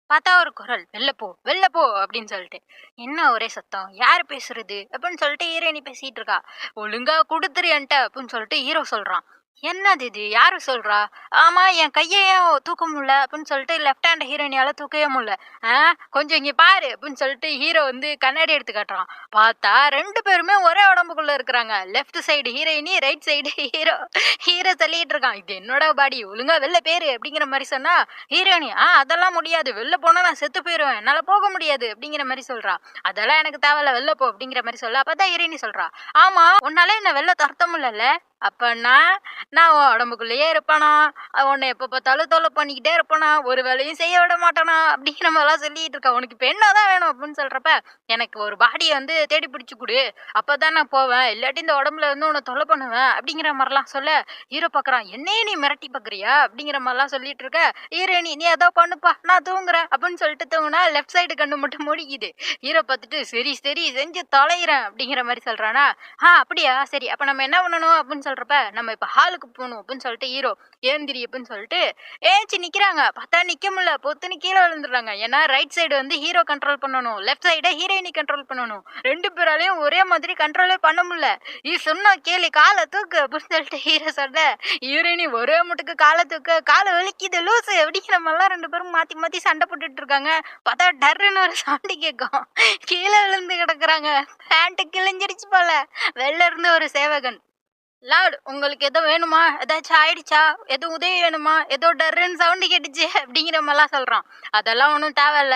[SPEAKER 1] பார்த்தா ஒரு குரல், வெளில போ வெளில போ அப்படின்னு சொல்லிட்டு, என்ன ஒரே சத்தம், யார் பேசுறது அப்படின்னு சொல்லிட்டு ஹீரோயினி பேசிட்டு இருக்கா. ஒழுங்கா கொடுத்துரு என்கிட்ட அப்படின்னு சொல்லிட்டு ஹீரோ சொல்றான். என்னது இது? யாரு சொல்றா? ஆமா, என் கையையும் தூக்க முடியல அப்படின்னு சொல்லிட்டு லெஃப்ட் ஹேண்ட் ஹீரோயினியால தூக்கவே முடியல. ஆ கொஞ்சம் இங்க பாரு அப்படின்னு சொல்லிட்டு ஹீரோ வந்து கண்ணாடி எடுத்து காட்டுறான். பார்த்தா 2 பேருமே ஒரே உடம்புக்குள்ள இருக்கிறாங்க. Left side heroine, right side hero. Hero சொல்லிட்டு இருக்கான், "இது என்னோட பாடி. ஒழுங்கா வெளில பேரு" அப்படிங்கிற மாரி சொன்னா, ஹீரோயினி, அதெல்லாம் முடியாது. வெளில போனா நான் செத்து போயிருவேன். என்னால போக முடியாது" அப்படிங்கிற மாரி சொல்றா. "அதெல்லாம் எனக்கு தேவையில்ல. வெளில போ" அப்படிங்கிற மாரி சொல்ல, அப்பதான் ஹீரோயினி சொல்றா, "ஆமா, உன்னால என்ன வெளில தொரத்த முடியலல்ல. அப்பன்னா நான் உன் உடம்புக்குள்ளேயே இருப்பேனா? உன்னை எப்ப பார்த்தாலும் தொல்லை பண்ணிக்கிட்டே இருப்பேனா? ஒரு வேலையும் செய்ய விட மாட்டேனா?" அப்படிங்கிற மாதிரிலாம் சொல்லிட்டு இருக்கா. "உனக்கு இப்ப என்னதான் வேணும்?" அப்படின்னு சொல்றப்ப, "எனக்கு ஒரு பாடிய வந்து தேடி பிடிச்சு குடு. அப்பதான் நான் போவேன். இல்லாட்டி இந்த உடம்புல இருந்து உன்னை தொல்லை பண்ணுவேன்." அப்படிங்கிற மாதிரிலாம் சொல்ல, ஹீரோ பார்க்குறான். "என்னையே நீ மிரட்டி பார்க்குறியா?" அப்படிங்கிற மாதிரிலாம் சொல்லிட்டு இருக்க, ஹீரோயினி, "நீ ஏதோ பண்ணுப்பா, நான் தூங்குறேன்" அப்படின்னு சொல்லிட்டு தூங்குனா, லெஃப்ட் சைடு கண்ணு மட்டும் மூடிக்குது. ஹீரோ பார்த்துட்டு, "சரி சரி, செஞ்சு தொலைகிறேன்" அப்படிங்கிற மாதிரி சொல்றானா, அப்படியா? சரி. அப்ப நம்ம என்ன பண்ணணும்?" அப்படின்னு சொல்றப்ப, "நம்ம இப்ப ஹாலுக்கு போணும்" அப்படின்னு சொல்லிட்டு ஹீரோ, "எழுந்திரி" அப்படின்னு சொல்லிட்டு ஏந்திச்சு நிக்கிறாங்க. பார்த்தா நிக்க முடியல. பொத்துன்னு கீழ விழுந்துடுறாங்க. ஏன்னா ரைட் சைடு வந்து ஹீரோ கண்ட்ரோல் பண்ணணும். லெஃப்ட் சைட ஹீரோயினி கண்ட்ரோல் பண்ணணும். 2 பேராலயும் ஒரே மாதிரி கண்ட்ரோலே பண்ண முடியல. சொன்னா கேளு, கால தூக்கு" அப்படின்னு சொல்லிட்டு ஹீரோ சொல்ல, ஹீரோயினி ஒரே முட்டுக்கு கால தூக்க, "கால வலிக்குது லூசு" அப்படிங்கிற மாதிரிலாம் 2 பேரும் மாத்தி மாத்தி சண்டை போட்டுட்டு இருக்காங்க. பார்த்தா டர்ருன்னு ஒரு சவுண்டு கேட்கும். கீழ விழுந்து கிடக்குறாங்க. பேண்ட் கிழிஞ்சிருச்சு போல. வெளில இருந்து ஒரு சேவகன், "லார்ட், உங்களுக்கு எதோ வேணுமா? ஏதாச்சும் ஆயிடுச்சா? எதுவும் உதவி வேணுமா? ஏதோ டர்ருன்னு சவுண்டு கேட்டுச்சு" அப்படிங்கிற மாரிலாம் சொல்றான். "அதெல்லாம் ஒண்ணும் தேவையில்ல.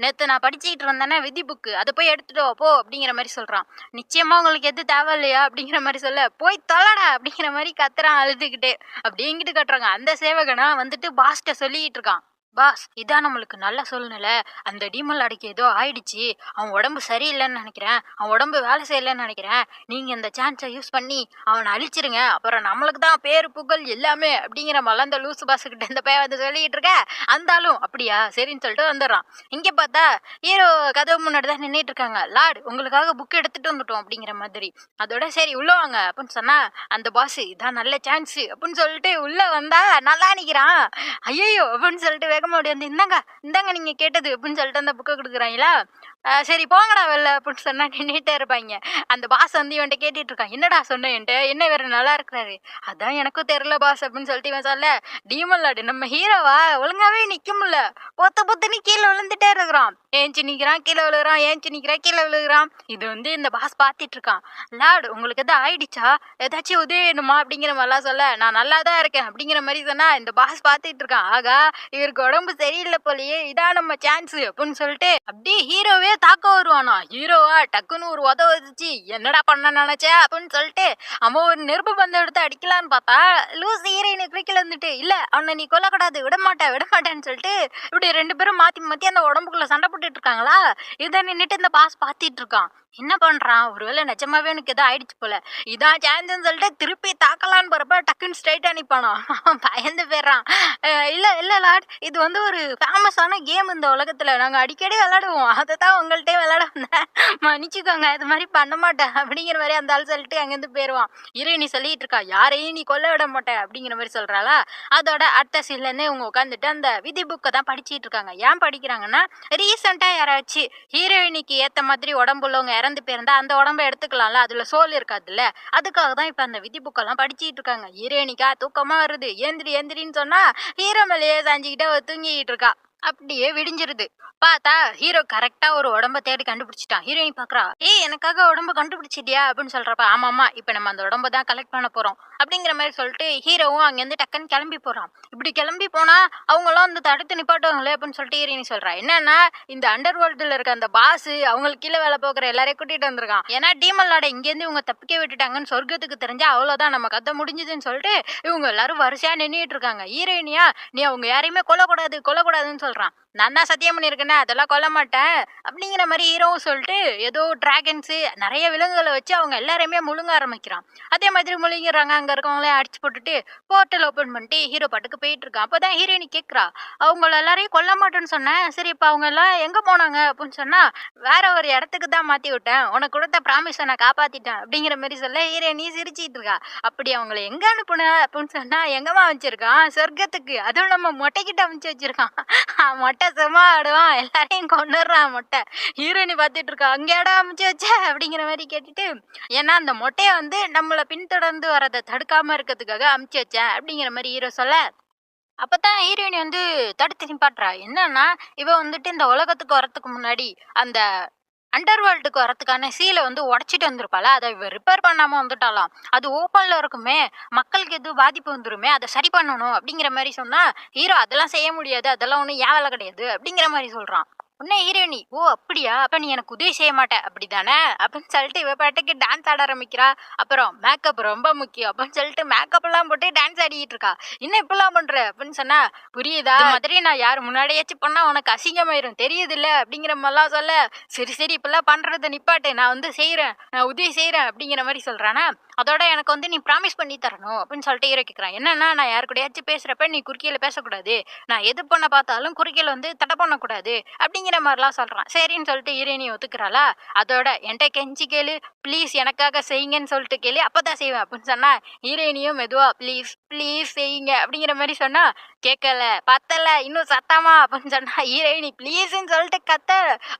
[SPEAKER 1] நேத்து நான் படிச்சுக்கிட்டு இருந்தேனே விதி புக்கு. அத போய் எடுத்துட்டு வா போ" அப்படிங்கிற மாரி சொல்றான். "நிச்சயமா உங்களுக்கு எதுவும் தேவையில்லையா?" அப்படிங்கிற மாரி சொல்ல, "போய் தொலைடா" அப்படிங்கிற மாரி கத்துறான் அழுதுகிட்டே. அப்படியே இங்கிட்டு காட்டுறாங்க. அந்த சேவகனா வந்துட்டு பாஸ்ட்ட சொல்லிட்டு இருக்கான். "பாஸ், இதான் நம்மளுக்கு நல்ல சூழ்நிலை. அந்த டீமன் லார்டுக்கு ஏதோ ஆயிடுச்சு. அவன் உடம்பு சரியில்லன்னு நெனைக்கிறேன். அவன் உடம்பு வேலை செய்யலன்னு நெனைக்கிறேன். நீங்க இந்த சான்ஸ யூஸ் பண்ணி அவன அழிச்சிருங்க. அப்புறம் நம்மளுக்கு தான் பேரு, புகழ் எல்லாமே" அப்படிங்கிற மாரிலாம் அந்த லூசு பாஸுகிட்ட இந்த பையன் வந்து சொல்லிட்டு இருக்க, அந்த ஆளும் அப்படியா சரின்னு சொல்லிட்டு வந்துடுறான். இங்க பார்த்தா ஹீரோ கதவு முன்னாடி தான் நின்னுட்டு இருக்காங்க. "லார்ட், உங்களுக்காக புக் எடுத்துட்டு வந்துட்டோம்" அப்படிங்கிற மாதிரி. அதோட "சரி உள்ள வாங்க" அப்படின்னு சொன்னா, அந்த பாஸ், "இதான் நல்ல சான்ஸ்" அப்படின்னு சொல்லிட்டு உள்ள வந்தா நல்லா நிக்கிறான். "ஐயய்யோ!" அப்படின்னு சொல்லிட்டு வேகமா ஓடி வந்து, "இந்தாங்க, இந்தாங்க நீங்க கேட்டது" அப்படின்னு சொல்லிட்டு அந்த புக்க குடுக்குறாங்களா. "சரி போங்கடா வெளில" அப்படின்னு சொன்னா நின்னுட்டே இருப்பாய்ங்க. அந்த பாஸ் வந்து இவன்ட்ட கேட்டுட்டு இருக்கான். "என்னடா சொன்ன என்ட்ட? என்ன இவரு நல்லா இருக்கிறாரு?" "அதான் எனக்கும் தெரியல பாஸ்" அப்படின்னு சொல்லிட்டு இவன் சொல்ல, டீமன் லார்டு நம்ம ஹீரோவா ஒழுங்காவே நிக்க முடியல. பொத்து பொத்துன்னு கீழ விழுந்துட்டே இருக்கிறான். ஏஞ்சி நிக்கிறான், கீழ விழுகுறான், ஏஞ்சி நிக்கிறான், கீழ விழுகுறான். இது வந்து இந்த பாஸ் பார்த்துட்டு இருக்கான். "லார்டு, உங்களுக்கு எதுவும் ஆயிடுச்சா? ஏதாச்சும் உதவி வேணுமா?" அப்படிங்கிற மாரிலாம் சொல்ல, "நான் நல்லா தான் இருக்கேன்" அப்படிங்கிற மாரி சொன்னா, இந்த பாஸ் பார்த்துட்டு இருக்கான். ஆகா, இவருக்கு உடம்பு சரியில்ல போலயே, இதான் நம்ம சான்ஸ் அப்படின்னு சொல்லிட்டு அப்படியே ஹீரோவே தாக்க வருவானா. ஹீரோவா டக்குன்னு ஒரு உத உதச்சு, "என்னடா பண்ண நினைச்ச?" அப்படின்னு சொல்லிட்டு அவன் ஒரு நெருப்பு பந்தம் எடுத்து அடிக்கலான்னு பார்த்தா, லூசு ஹீரோயினை குறுக்கில இருந்துட்டு, "இல்ல, அவனை நீ கொல்லக்கூடாது, விடமாட்டேன் விடமாட்டேன்னு" சொல்லிட்டு இப்படி 2 பேரும் மாத்தி மாத்தி அந்த உடம்புக்குள்ள சண்டை போட்டுட்டு இருக்காங்களா. இதை நின்னுட்டு இந்த பாஸ் பார்த்துட்டு இருக்கான். என்ன பண்றான்? ஒருவேளை நிஜமாவே எனக்கு ஏதோ ஆயிடுச்சு போல. இதான் சான்ஸ்ன்னு சொல்லிட்டு திருப்பி தாக்கலான்னு போறப்ப டக்குன்னு ஸ்ட்ரைட்டா நிப்பானாம். அவன் பயந்து போயிடுறான். "இல்ல இல்ல லார்ட், இது வந்து ஒரு ஃபேமஸான கேம் இந்த உலகத்துல. நாங்க அடிக்கடி விளையாடுவோம். அதத்தான் உங்கள்ட்டயும் விளையாட வந்தேன். மன்னிச்சுக்கோங்க, இது மாதிரி பண்ண மாட்டேன்" அப்படிங்கிற மாதிரி அந்த ஆள் சொல்லிட்டு அங்கேருந்து போயிருவான். ஹீரோயினி சொல்லிட்டு இருக்கா, "யாரையும் நீ கொல்ல விட மாட்ட" அப்படிங்கிற மாதிரி சொல்றாளா. அதோட அடுத்த சீன்லேருந்து இவங்க உட்காந்துட்டு அந்த விதி புக்கை தான் படிச்சிட்டு இருக்காங்க. ஏன் படிக்கிறாங்கன்னா, ரீசெண்டா யாராச்சும் ஹீரோயினிக்கு ஏத்த மாதிரி உடம்புள்ளவங்க இறந்து போயிருந்தா அந்த உடம்ப எடுத்துக்கலாம்ல, அதுல சோல் இருக்காதுல்ல. அதுக்காக தான் இப்ப அந்த விதி புக்கெல்லாம் படிச்சிட்டு இருக்காங்க. ஹீரோயினிக்கா தூக்கமா வருது. "எந்திரி எந்திரின்னு" சொன்னா ஹீரோ மேலேயே சாஞ்சுக்கிட்டு அவ தூங்கிட்டு இருக்கா. அப்படியே விடிஞ்சிருது. பார்த்தா ஹீரோ கரெக்ட்டா ஒரு உடம்ப தேடி கண்டுபிடிச்சுட்டான். ஹீரோயின் பார்க்குறா, "ஏய், எனக்காக உடம்ப கண்டுபிடிச்சிட்டியா?" அப்படின்னு சொல்றப்ப, "ஆமாமா, இப்ப நம்ம அந்த உடம்ப தான் கலெக்ட் பண்ண போறோம்" அப்படிங்கிற மாரி சொல்லிட்டு ஹீரோவும் அங்கேருந்து டக்குன்னு கிளம்பி போறான். இப்படி கிளம்பி போனா அவங்கலாம் வந்து தடுத்து நிப்பாட்டுவாங்களே அப்படின்னு சொல்லிட்டு ஹீரோயினி சொல்றா. என்னன்னா, இந்த அண்டர் வேர்ல்டுல இருக்க அந்த பாஸ் அவங்களுக்கு கீழ வேலை பார்க்குற எல்லாரையும் கூட்டிட்டு வந்திருக்கான். ஏன்னா டீமன் லார்ட இங்கேருந்து இவங்க தப்பிக்க விட்டுட்டாங்கன்னு சொர்க்கத்துக்கு தெரிஞ்சா அவ்வளோதான், நம்ம கதை முடிஞ்சுதுன்னு சொல்லிட்டு இவங்க எல்லாரும் வரிசையா நின்னுட்டு இருக்காங்க. ஹீரோயினியா, "நீ அவங்க யாரையுமே கொல்லக்கூடாது கொல்லக்கூடாதுன்னு" சொல்றான். "நான் தான் சத்தியம் பண்ணியிருக்கேனே, அதெல்லாம் கொல்ல மாட்டேன்" அப்படிங்கிற மாரி ஹீரோவும் சொல்லிட்டு ஏதோ டிராகன்ஸு நெறைய விலங்குகள வச்சு அவங்க எல்லாரையுமே முழுங்க ஆரம்பிக்கிறான். அதே மாதிரி முழுங்கிடுறாங்க. அங்க இருக்கவங்களையும் அடிச்சு போட்டுட்டு போர்ட்டல் ஓப்பன் பண்ணிட்டு ஹீரோ பாட்டுக்கு போயிட்டு இருக்கான். அப்பதான் ஹீரோயினி கேட்கிறா, "அவங்கள எல்லாரையும் கொல்ல மாட்டேன்னு சொன்னேன். சரி, இப்ப அவங்க எல்லாம் எங்க போனாங்க?" அப்படின்னு சொன்னா, "வேற ஒரு இடத்துக்கு தான் மாத்தி விட்டேன். உனக்கு குடுத்த ப்ராமிஸ நான் காப்பாத்திட்டேன்" அப்படிங்கிற மாரி சொல்ல ஹீரோயினி சிரிச்சிட்டு இருக்கா. "அப்படி அவங்கள எங்க அனுப்புன?" அப்படின்னு சொன்னா, "எங்கம்மா வச்சிருக்கான்? சொர்க்கத்துக்கு. அதுவும் நம்ம மொட்டைக்கிட்ட அனுப்பிச்சு வச்சிருக்கான்" மொட்டை சும்மா ஆடுவான், எல்லாரையும் கொன்னுடுறான் மொட்டை. ஹீரோயினி பார்த்துட்டு இருக்கா, அங்கேடா அமுச்சு வச்ச அப்படிங்கிற மாதிரி கேட்டுட்டு, ஏன்னா அந்த மொட்டையை வந்து நம்மளை பின்தொடர்ந்து வரதை தடுக்காம இருக்கிறதுக்காக அமுச்சு வச்சேன் அப்படிங்கிற மாதிரி ஹீரோ சொல்ல, அப்பதான் ஹீரோயினி வந்து தடுத்து நிப்பாட்டுறா. என்னன்னா, இவ வந்துட்டு இந்த உலகத்துக்கு வரத்துக்கு முன்னாடி அந்த அண்டர் வேர்ல்டுக்கு வரதுக்கான சீலை வந்து உடைச்சிட்டு வந்திருப்பாள, அதை இவ ரிப்பேர் பண்ணாம வந்துட்டாலாம். அது ஓப்பன்ல இருக்குமே, மக்களுக்கு எதுவும் பாதிப்பு வந்துருமே, அதை சரி பண்ணணும் அப்படிங்கிற மாதிரி சொன்னா, ஹீரோ அதெல்லாம் செய்ய முடியாது, அதெல்லாம் ஒன்றும் என் வேலை கிடையாது அப்படிங்கிற மாதிரி சொல்றான். உடனே ஹீரோயினி, ஓ அப்படியா, அப்ப நீ எனக்கு உதவி செய்ய மாட்ட அப்படிதானே அப்படின்னு சொல்லிட்டு இவ பாட்டுக்கு டான்ஸ் ஆட ஆரம்பிக்கிறா. அப்புறம் மேக்கப் ரொம்ப முக்கியம் அப்படின்னு சொல்லிட்டு மேக்கப் எல்லாம் போட்டு டான்ஸ் ஆடிட்டு இருக்கா. இன்னும் இப்பெல்லாம் பண்ற அப்படின்னு சொன்னா, புரியுதா, இது மாதிரி நான் யார் முன்னாடியாச்சும் பண்ணா உனக்கு அசிங்கமாயிரும் தெரியுது இல்ல அப்படிங்கிற மாதிரிலாம் சொல்ல, சரி சரி இப்பெல்லாம் பண்றதை நிப்பாட்டு, நான் வந்து செய்யறேன், நான் உதவி செய்யறேன் அப்படிங்கிற மாதிரி சொல்றானா. அதோட எனக்கு வந்து நீ ப்ராமிஸ் பண்ணி தரணும் அப்படின்னு சொல்லிட்டு ஹீரோ கேட்குறான். என்னன்னா, நான் யாரு கூடயாச்சும் பேசுறப்ப நீ குறுக்கியில பேசக்கூடாது, நான் எது பண்ண பார்த்தாலும் குறுக்கியில வந்து தடை பண்ணக்கூடாது அப்படிங்கிற மாதிரிலாம் சொல்றான். சரின்னு சொல்லிட்டு ஹீரோயினி ஒத்துக்கிறாளா. அதோட என்கிட்ட கெஞ்சி கேளு, ப்ளீஸ் எனக்காக செய்யுங்கன்னு சொல்லிட்டு கேளு, அப்பதான் செய்வேன் அப்படின்னு சொன்னா, ஹீரோயினியும் மெதுவா ப்ளீஸ் ப்ளீஸ் செய்யுங்க அப்படிங்கிற மாதிரி சொன்னா, கேட்கல பத்தல இன்னும் சத்தமா அப்படின்னு சொன்னா ஹீரோயினி ப்ளீஸ்ன்னு சொல்லிட்டு கத்த,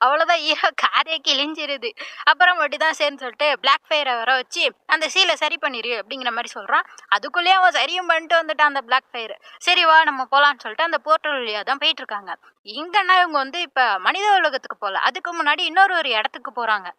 [SPEAKER 1] அவ்வளவுதான் ஹீரோ காரே கிழிஞ்சிருது. அப்புறம் மட்டும்தான் சரின்னு சொல்லிட்டு பிளாக் ஃபயரை வர வச்சு அந்த சீலை சரி பண்ணிரு அப்படிங்கிற மாதிரி சொல்றான். அதுக்குள்ளேயே அவன் சரியும் பண்ணிட்டு வந்துட்டான் அந்த பிளாக் ஃபயர். சரி வா நம்ம போலான்னு சொல்லிட்டு அந்த போர்ட்டல் வழியா தான் போயிட்டு இருக்காங்க. இங்கன்னா இவங்க வந்து இப்ப மனித உலகத்துக்கு போல, அதுக்கு முன்னாடி இன்னொரு இடத்துக்கு போறாங்க.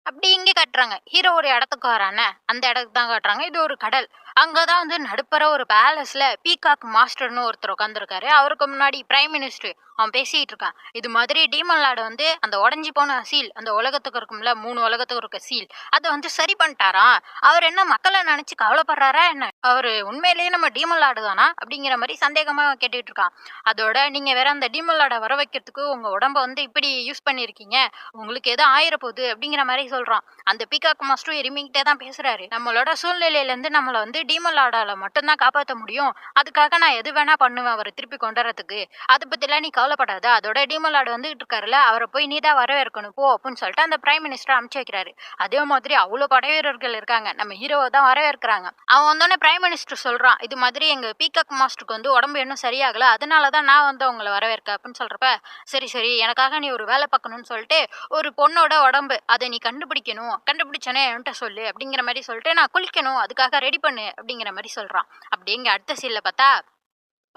[SPEAKER 1] அப்படி இங்க காட்டுறாங்க. ஹீரோ ஒரு இடத்துக்கு வரானே, அந்த இடத்துக்கு தான் காட்டுறாங்க. இது ஒரு கடல். அங்கதான் வந்து நடுப்பற ஒரு பேலஸ்ல பீகாக் மாஸ்டர்னு ஒருத்தர் உட்காந்துருக்காரு. அவருக்கு முன்னாடி பிரைம் மினிஸ்டர் அவன் பேசிட்டு இருக்கான். இது மாதிரி டீமன் லார்டு வந்து அந்த உடஞ்சி போன சீல், அந்த உலகத்துக்கு இருக்கும்ல 3 உலகத்துக்கு இருக்க சீல், அதை வந்து சரி பண்ணிட்டாராம். அவர் என்ன மக்களை நினைச்சு கவலைப்படுறாரா என்ன, அவரு உண்மையிலேயே நம்ம டீமன் லார்டு தானா அப்படிங்கிற மாதிரி சந்தேகமா கேட்டுட்டு இருக்கான். அதோட நீங்க வேற அந்த டீமன் லார்டை வர வைக்கிறதுக்கு உங்க உடம்ப வந்து இப்படி யூஸ் பண்ணிருக்கீங்க, உங்களுக்கு எதோ ஆயிரப்போகுது அப்படிங்கிற மாதிரி சொல்றான். அந்த பீகாக் மாஸ்டரும் எருமிக்கிட்டே தான் பேசுறாரு. நம்மளோட சூழ்நிலையில இருந்து நம்மளை வந்து டீமன் லார்டால மட்டும்தான் காப்பாற்ற முடியும், அதுக்காக நான் எது வேணா பண்ணுவேன் அவரை திருப்பி கொண்டு வரதுக்கு, அதை பத்திலாம் நீ கவலைப்படாத, அதோட டீமன் லார்டு வந்துகிட்டு இருக்காருல்ல, அவரை போய் நீ தான் வரவேற்கணும் போ அப்படின்னு சொல்லிட்டு அந்த பிரைம் மினிஸ்டர் அனுப்பிச்சு வைக்கிறாரு. அதே மாதிரி அவ்வளவு படை வீரர்கள் இருக்காங்க, நம்ம ஹீரோவை தான் வரவேற்கிறாங்க. அவன் வந்தோடனே பிரைம் மினிஸ்டர் சொல்றான், இது மாதிரி எங்க பீகாக் மாஸ்டருக்கு வந்து உடம்பு இன்னும் சரியாகல, அதனாலதான் நான் வந்து அவங்களை வரவேற்க அப்படின்னு சொல்றப்ப, சரி சரி எனக்காக நீ ஒரு வேலை பார்க்கணும்னு சொல்லிட்டு ஒரு பொண்ணோட உடம்பு அதை நீ கண்டுபிடிக்கணும், கண்டுபிடிச்சனே என்கிட்ட சொல்லு அப்படிங்கிற மாதிரி சொல்லிட்டு நான் குளிக்கணும் அதுக்காக ரெடி பண்ணு அப்படிங்கிற மாதிரி சொல்றான். அப்படிங்க அடுத்த சீன்ல பார்த்தா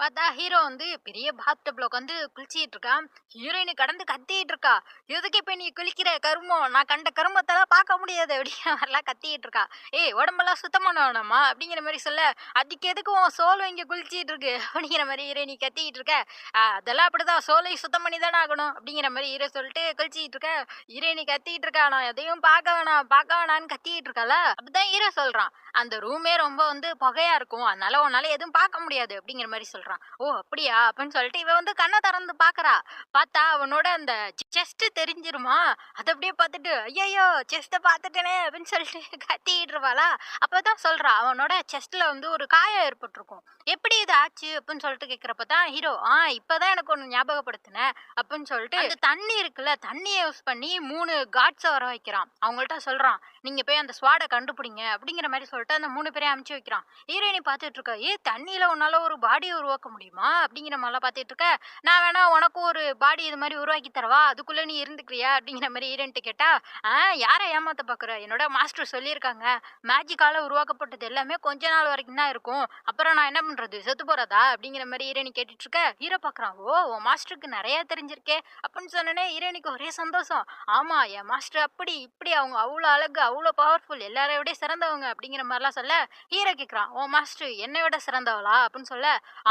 [SPEAKER 1] பார்த்தா ஹீரோ வந்து பெரிய பாத் டப்ல உட்காந்து குளிச்சிட்டு இருக்கான். ஹீரோயினு கடந்து கத்திட்டு இருக்கா, எதுக்கு இப்ப நீ குளிக்கிற கருமம், நான் கண்ட கருமத்தெல்லாம் பார்க்க முடியாது அப்படிங்கிற மாதிரிலாம் கத்திட்டு இருக்கா. ஏய் உடம்பெல்லாம் சுத்தமான வேணாமா அப்படிங்கிற மாதிரி சொல்ல, அதுக்கு எதுக்கு உன் சோல் இங்க குளிச்சிட்டு இருக்கு அப்படிங்கிற மாதிரி ஹீரோயினி கத்திட்டு இருக்க. அதெல்லாம் அப்படிதான், சோலை சுத்தம் பண்ணி தானே ஆகணும் அப்படிங்கிற மாதிரி ஹீரோ சொல்லிட்டு குளிச்சிட்டு இருக்க. ஹீரோயினி கத்திட்டு இருக்கா, நான் எதையும் பார்க்க வேணான்னு கத்திட்டு இருக்கால. அப்படிதான் ஹீரோ சொல்றான், அந்த ரூமே ரொம்ப வந்து புகையா இருக்கும், அதனால உன்னால எதுவும் பார்க்க முடியாது அப்படிங்கிற மாதிரி சொல்றான். ஓ அப்படியா அப்படின்னு சொல்லிட்டு இவ வந்து கண்ணை திறந்து பாக்குறா. பார்த்தா அவனோட அந்த செஸ்ட் தெரிஞ்சிருமா, அதை அப்படியே பார்த்துட்டு ஐயோ செஸ்ட பார்த்துட்டேனே அப்படின்னு சொல்லிட்டு கத்திட்டு இருப்பாளா. அப்பதான் சொல்றா, அவனோட செஸ்ட்ல வந்து ஒரு காயம் ஏற்பட்டிருக்கும், எப்படி இது ஆச்சு அப்படின்னு சொல்லிட்டு கேக்குறப்பதான் ஹீரோ, இப்பதான் எனக்கு ஒண்ணு ஞாபகப்படுத்தினேன் அப்படின்னு சொல்லிட்டு அந்த தண்ணி இருக்குல்ல, தண்ணியை யூஸ் பண்ணி 3 காட்ஸை வர வைக்கிறான். அவங்கள்ட்ட சொல்றான், நீங்க போய் அந்த ஸ்வாடை கண்டுபிடிங்க அப்படிங்கிற மாதிரி சொல்லிட்டு அந்த 3 பேரையும் அமுச்சு வைக்கிறான். ஹீரோயினி பார்த்துட்டு இருக்கா, தண்ணியில உன்னால ஒரு பாடியை உருவாக்க முடியுமா அப்படிங்கிற மாதிரிலாம் பார்த்துட்டு இருக்க. நான் வேணா உனக்கும் ஒரு பாடி இது மாதிரி உருவாக்கி தரவா, அதுக்குள்ள நீ இருந்துக்கிறியா அப்படிங்கிற மாதிரி ஹீரோயின்ட்டு கேட்டா, யாரை ஏமாத்த பாக்குற, என்னோட மாஸ்டர் சொல்லியிருக்காங்க மேஜிக்கால உருவாக்கப்பட்டது எல்லாமே கொஞ்ச நாள் வரைக்கும் தான் இருக்கும், அப்புறம் நான் என்ன பண்றது செத்து போறதா அப்படிங்கிற மாதிரி ஹீரோயினி கேட்டுட்டு இருக்க. ஹீரோ பாக்குறான், ஓ உன் மாஸ்டருக்கு நிறைய தெரிஞ்சிருக்கே அப்படின்னு சொன்னனே ஹீரோயினிக்கு ஒரே சந்தோஷம். ஆமா என் மாஸ்டர் அப்படி இப்படி, அவங்க அவ்வளோ அழகு அவ்வளோ பவர்ஃபுல் எல்லாரை விட சிறந்தவங்க அப்படிங்கிற மாதிரிலாம் சொல்ல, ஹீரோ கேட்குறான், ஓ மாஸ்டர் என்னை விட சிறந்தவளா அப்படின்னு சொல்ல,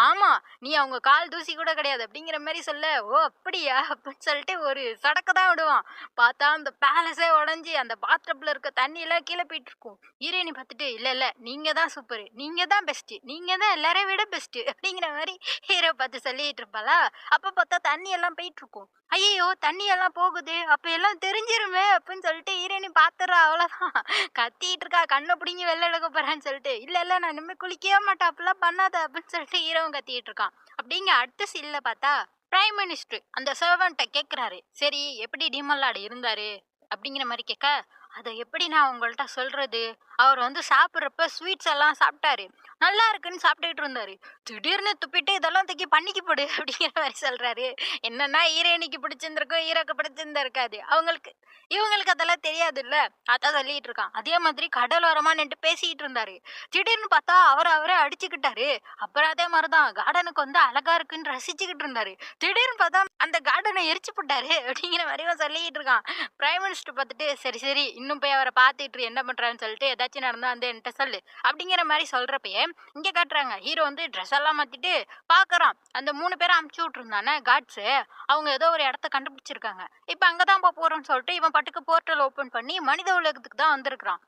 [SPEAKER 1] ஆமா நீ அவங்க கால் தூசி கூட கிடையாது அப்படிங்கிற மாதிரி சொல்ல, ஓ அப்படியா அப்படின்னு சொல்லிட்டு ஒரு சடக்கு தான் விடுவான். பார்த்தா அந்த பேலஸே உடஞ்சி அந்த பாத்டப்ல இருக்க தண்ணி எல்லாம் கீழே போயிட்டு இருக்கும். ஹீரோயினி பார்த்துட்டு, இல்ல இல்ல நீங்க தான் சூப்பர், நீங்க தான் பெஸ்ட், நீங்க தான் எல்லாரையும் விட பெஸ்ட் அப்படிங்கிற மாதிரி ஹீரோ பார்த்து சொல்லிட்டு இருப்பாளா. அப்ப பார்த்தா தண்ணி எல்லாம் போயிட்டு இருக்கும். ஐயோ தண்ணி எல்லாம் போகுது, அப்ப எல்லாம் தெரிஞ்சிருமே அப்படின்னு சொல்லிட்டு ஹீரோயினி பாத்துறா. அவ்வளவுதான், கத்திட்டு இருக்கா, கண்ணை பிடிங்கி வெளில எடுக்க போறான்னு சொல்லிட்டு, இல்ல இல்ல நான் இனிமே குளிக்கவே மாட்டேன் அப்படிலாம் பண்ணாத அப்படின்னு சொல்லிட்டு ஹீரோவும் கத்திட்டு இருக்கான். அப்படிங்க அடுத்த சீன்ல பார்த்தா பிரைம் மினிஸ்டர் அந்த சர்வன்ட்ட கேக்குறாரு, சரி எப்படி டீமன் லார்டு இருந்தாரு அப்படிங்கிற மாதிரி கேட்க, அதை எப்படி நான் உங்கள்கிட்ட சொல்றது அவர் வந்து சாப்பிட்றப்ப ஸ்வீட்ஸ் எல்லாம் சாப்பிட்டாரு. நல்லா இருக்குன்னு சாப்பிட்டுட்டு இருந்தாரு. திடீர்னு துப்பிட்டு இதெல்லாம் தூக்கி பண்ணிக்கு போடு அப்படிங்கிற மாரி சொல்றாரு. என்னன்னா ஹீரோயினிக்கு பிடிச்சிருந்திருக்கும், ஹீரோக்கு பிடிச்சிருந்திருக்காது. இவங்களுக்கு அதெல்லாம் தெரியாதுல்ல. அதான் சொல்லிட்டு இருக்கான். அதே மாதிரி கடலோரமா நின்னுட்டு பேசிட்டு இருந்தாரு. திடீர்னு பார்த்தா அவரே அடிச்சுக்கிட்டாரு. அப்புறம் அதே மாரி தான் கார்டனுக்கு வந்து அழகா இருக்குன்னு ரசிச்சுக்கிட்டு இருந்தாரு. திடீர்னு பார்த்தா அந்த கார்டன எரிச்சு புட்டாரு அப்படிங்கிற மாரியும் சொல்லிட்டு இருக்கான். பிரைம் மினிஸ்டர் பார்த்துட்டு, "சரி, சரி இன்னும் போய் அவர பார்த்துட்டு இரு என்ன பண்றாருன்னு சொல்லிட்டு ஏதாச்சும் நடந்தா வந்து என்ட்ட சொல்லு." அப்படிங்கிற மாரி சொல்றப்பயே, இங்க காட்டுறாங்க. ஹீரோ வந்து ட்ரெஸ் எல்லாம் மாத்திட்டு பார்க்குறான். அந்த 3 பேர அனுப்பிச்சு விட்டுருந்தானே காட்ஸு, அவங்க ஏதோ ஒரு இடத்த கண்டுபிடிச்சிருக்காங்க. இப்ப அங்க தான் போறோம்ன்னு சொல்லிட்டு இவன் பாட்டுக்கு போர்ட்டல் ஓப்பன் பண்ணி மனித உலகத்துக்கு தான் வந்திருக்கான்.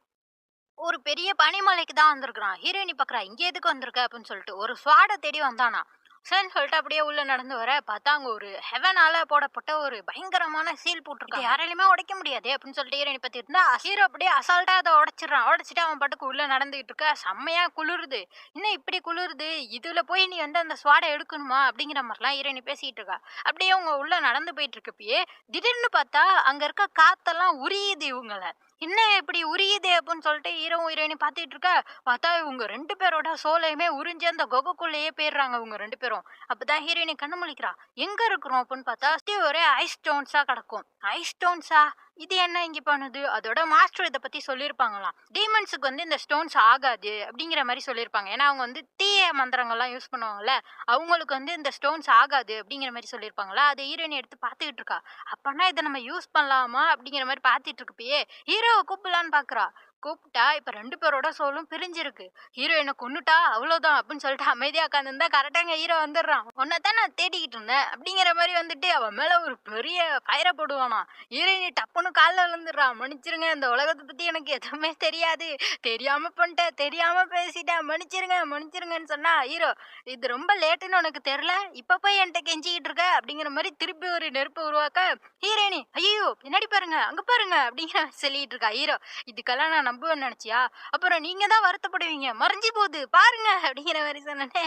[SPEAKER 1] ஒரு பெரிய பனிமலைக்கு தான் வந்திருக்கான். ஹீரோயினி பார்க்குறா, "இங்க எதுக்கு வந்திருக்க?" அப்படின்னு சொல்லிட்டு. ஒரு ஸ்வாட தேடி வந்தானா. சரின்னு சொல்லிட்டு அப்படியே உள்ள நடந்து வர பார்த்தா, அங்க ஒரு ஹெவனால போடப்பட்ட ஒரு பயங்கரமான சீல் போட்டிருக்காங்க. "இத யாராலயுமே உடைக்க முடியாதே" அப்படின்னு சொல்லிட்டு ஹீரோயினி பத்தி இருந்தா, ஹீரோ அப்படியே அசால்ட்டா அத உடைச்சிடுறான். உடைச்சுட்டு அவன் பாட்டுக்கு உள்ள நடந்துகிட்டு இருக்க. செம்மையா குளிருது. "என்ன இப்படி குளிருது? இதுல போய் நீ வந்து அந்த ஸ்வாட எடுக்கணுமா?" அப்படிங்கிற மாரிலாம் ஹீரோயினி பேசிட்டு இருக்கா. அப்படியே அவங்க உள்ள நடந்து போயிட்டு இருக்கப்பயே, திடீர்னு பார்த்தா அங்க இருக்க காத்தெல்லாம் உரியுது இவங்கள. "என்ன இப்படி உரியுதே?" அப்படின்னு சொல்லிட்டு ஹீரோவும் ஹீரோயினியும் பார்த்துட்டு இருக்க, பார்த்தா இவங்க 2 பேரோட சோலையுமே உறிஞ்சு அந்த குகைக்குள்ளேயே போயிடுறாங்க இவங்க 2 பேரும். அப்பதான் ஹீரோயினி கண்ணு முழிக்கிறா. எங்க இருக்கிறோம் அப்படின்னு பார்த்தா, சுத்தி ஒரே ஐஸ் ஸ்டோன்ஸா கிடக்கும். ஐஸ் ஸ்டோன்ஸா? இது என்ன இங்க பண்ணுது? அதோட மாஸ்டர் இத பத்தி சொல்லியிருப்பாங்களாம். டீமன்ஸுக்கு வந்து இந்த ஸ்டோன்ஸ் ஆகாது அப்படிங்கிற மாரி சொல்லியிருப்பாங்க. ஏன்னா அவங்க வந்து தீய மந்திரங்கள்லாம் யூஸ் பண்ணுவாங்கல்ல, அவங்களுக்கு வந்து இந்த ஸ்டோன்ஸ் ஆகாது அப்படிங்கிற மாரி சொல்லியிருப்பாங்களா, அது ஹீரோயினி எடுத்து பார்த்துக்கிட்டு இருக்கா. அப்பன்னா இத நம்ம யூஸ் பண்ணலாமா? அப்படிங்கிற மாரி பார்த்துட்டு இருக்கப்பயே, ஹீரோவ கூப்பிடலான்னு பார்க்குறா. கூப்பிட்டா இப்ப 2 பேரோட சோலும் பிரிஞ்சிருக்கு. ஹீரோயின கொன்னுட்டா அவ்வளோதான் அப்படின்னு சொல்லிட்டு அமைதியா உட்கார்ந்திருந்தா கரெக்ட்டா அங்க ஹீரோ வந்துடுறான். "உன்னத்தான் நான் தேடிக்கிட்டு இருந்தேன்" அப்படிங்கிற மாரி வந்துட்டு அவன் மேல ஒரு பெரிய ஃபயர போடுவானாம். ஹீரோயினி டப்புன்னு கால்ல விழுந்துடுறா. "மன்னிச்சிருங்க இந்த உலகத்த பத்தி எனக்கு எதுவுமே தெரியாது. தெரியாம பண்ணிட்டேன். தெரியாம பேசிட்டேன். மன்னிச்சிருங்க, மன்னிச்சிருங்கன்னு" சொன்னா ஹீரோ, "இது ரொம்ப லேட்டுன்னு உனக்கு தெரியல? இப்ப போய் என்ட்ட கெஞ்சிக்கிட்டு இருக்க" அப்படிங்கிற மாரி திருப்பி ஒரு நெருப்ப உருவாக்க, ஹீரோயினி, "ஐயய்யோ! பின்னாடி பாருங்க, அங்க பாருங்க" அப்படிங்கிற மாரி சொல்லிட்டு இருக்கா. ஹீரோ, "இதுக்கெல்லாம் நான் நம்புவேன்னு நெனச்சியா? அப்புறம் நீங்க தான் வருத்தப்படுவீங்க. மறைஞ்சு போது பாருங்க" அப்படிங்கிற மாரி சொன்னோனே,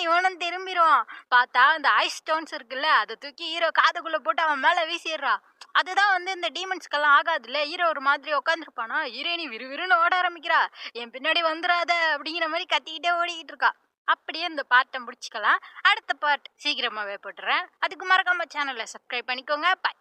[SPEAKER 1] இவனும் திரும்பிருவான். பார்த்தா அந்த ஐஸ் ஸ்டோன்ஸ் இருக்குல்ல, அத தூக்கி ஹீரோ காதுக்குள்ள போட்டு அவன் மேல வீசிர்றா. அதுதான் வந்து இந்த டீமன்ஸ்க்கெல்லாம் ஆகாதுல்ல. ஹீரோ ஒரு மாதிரி உட்காந்துருப்பானா, ஹீரோயினி விறுவிறுன்னு ஓட ஆரம்பிக்கிறா. "என் பின்னாடி வந்துராத" அப்படிங்கிற மாரி கத்திக்கிட்டே ஓடிக்கிட்டு இருக்கா. அப்படியே இந்த பார்ட்ட முடிச்சுக்கலாம். அடுத்த பார்ட் சீக்கிரமாவே போட்டுறேன். அதுக்கு மறக்காம சேனல சப்ஸ்கிரைப் பண்ணிக்கோங்க. பாய்.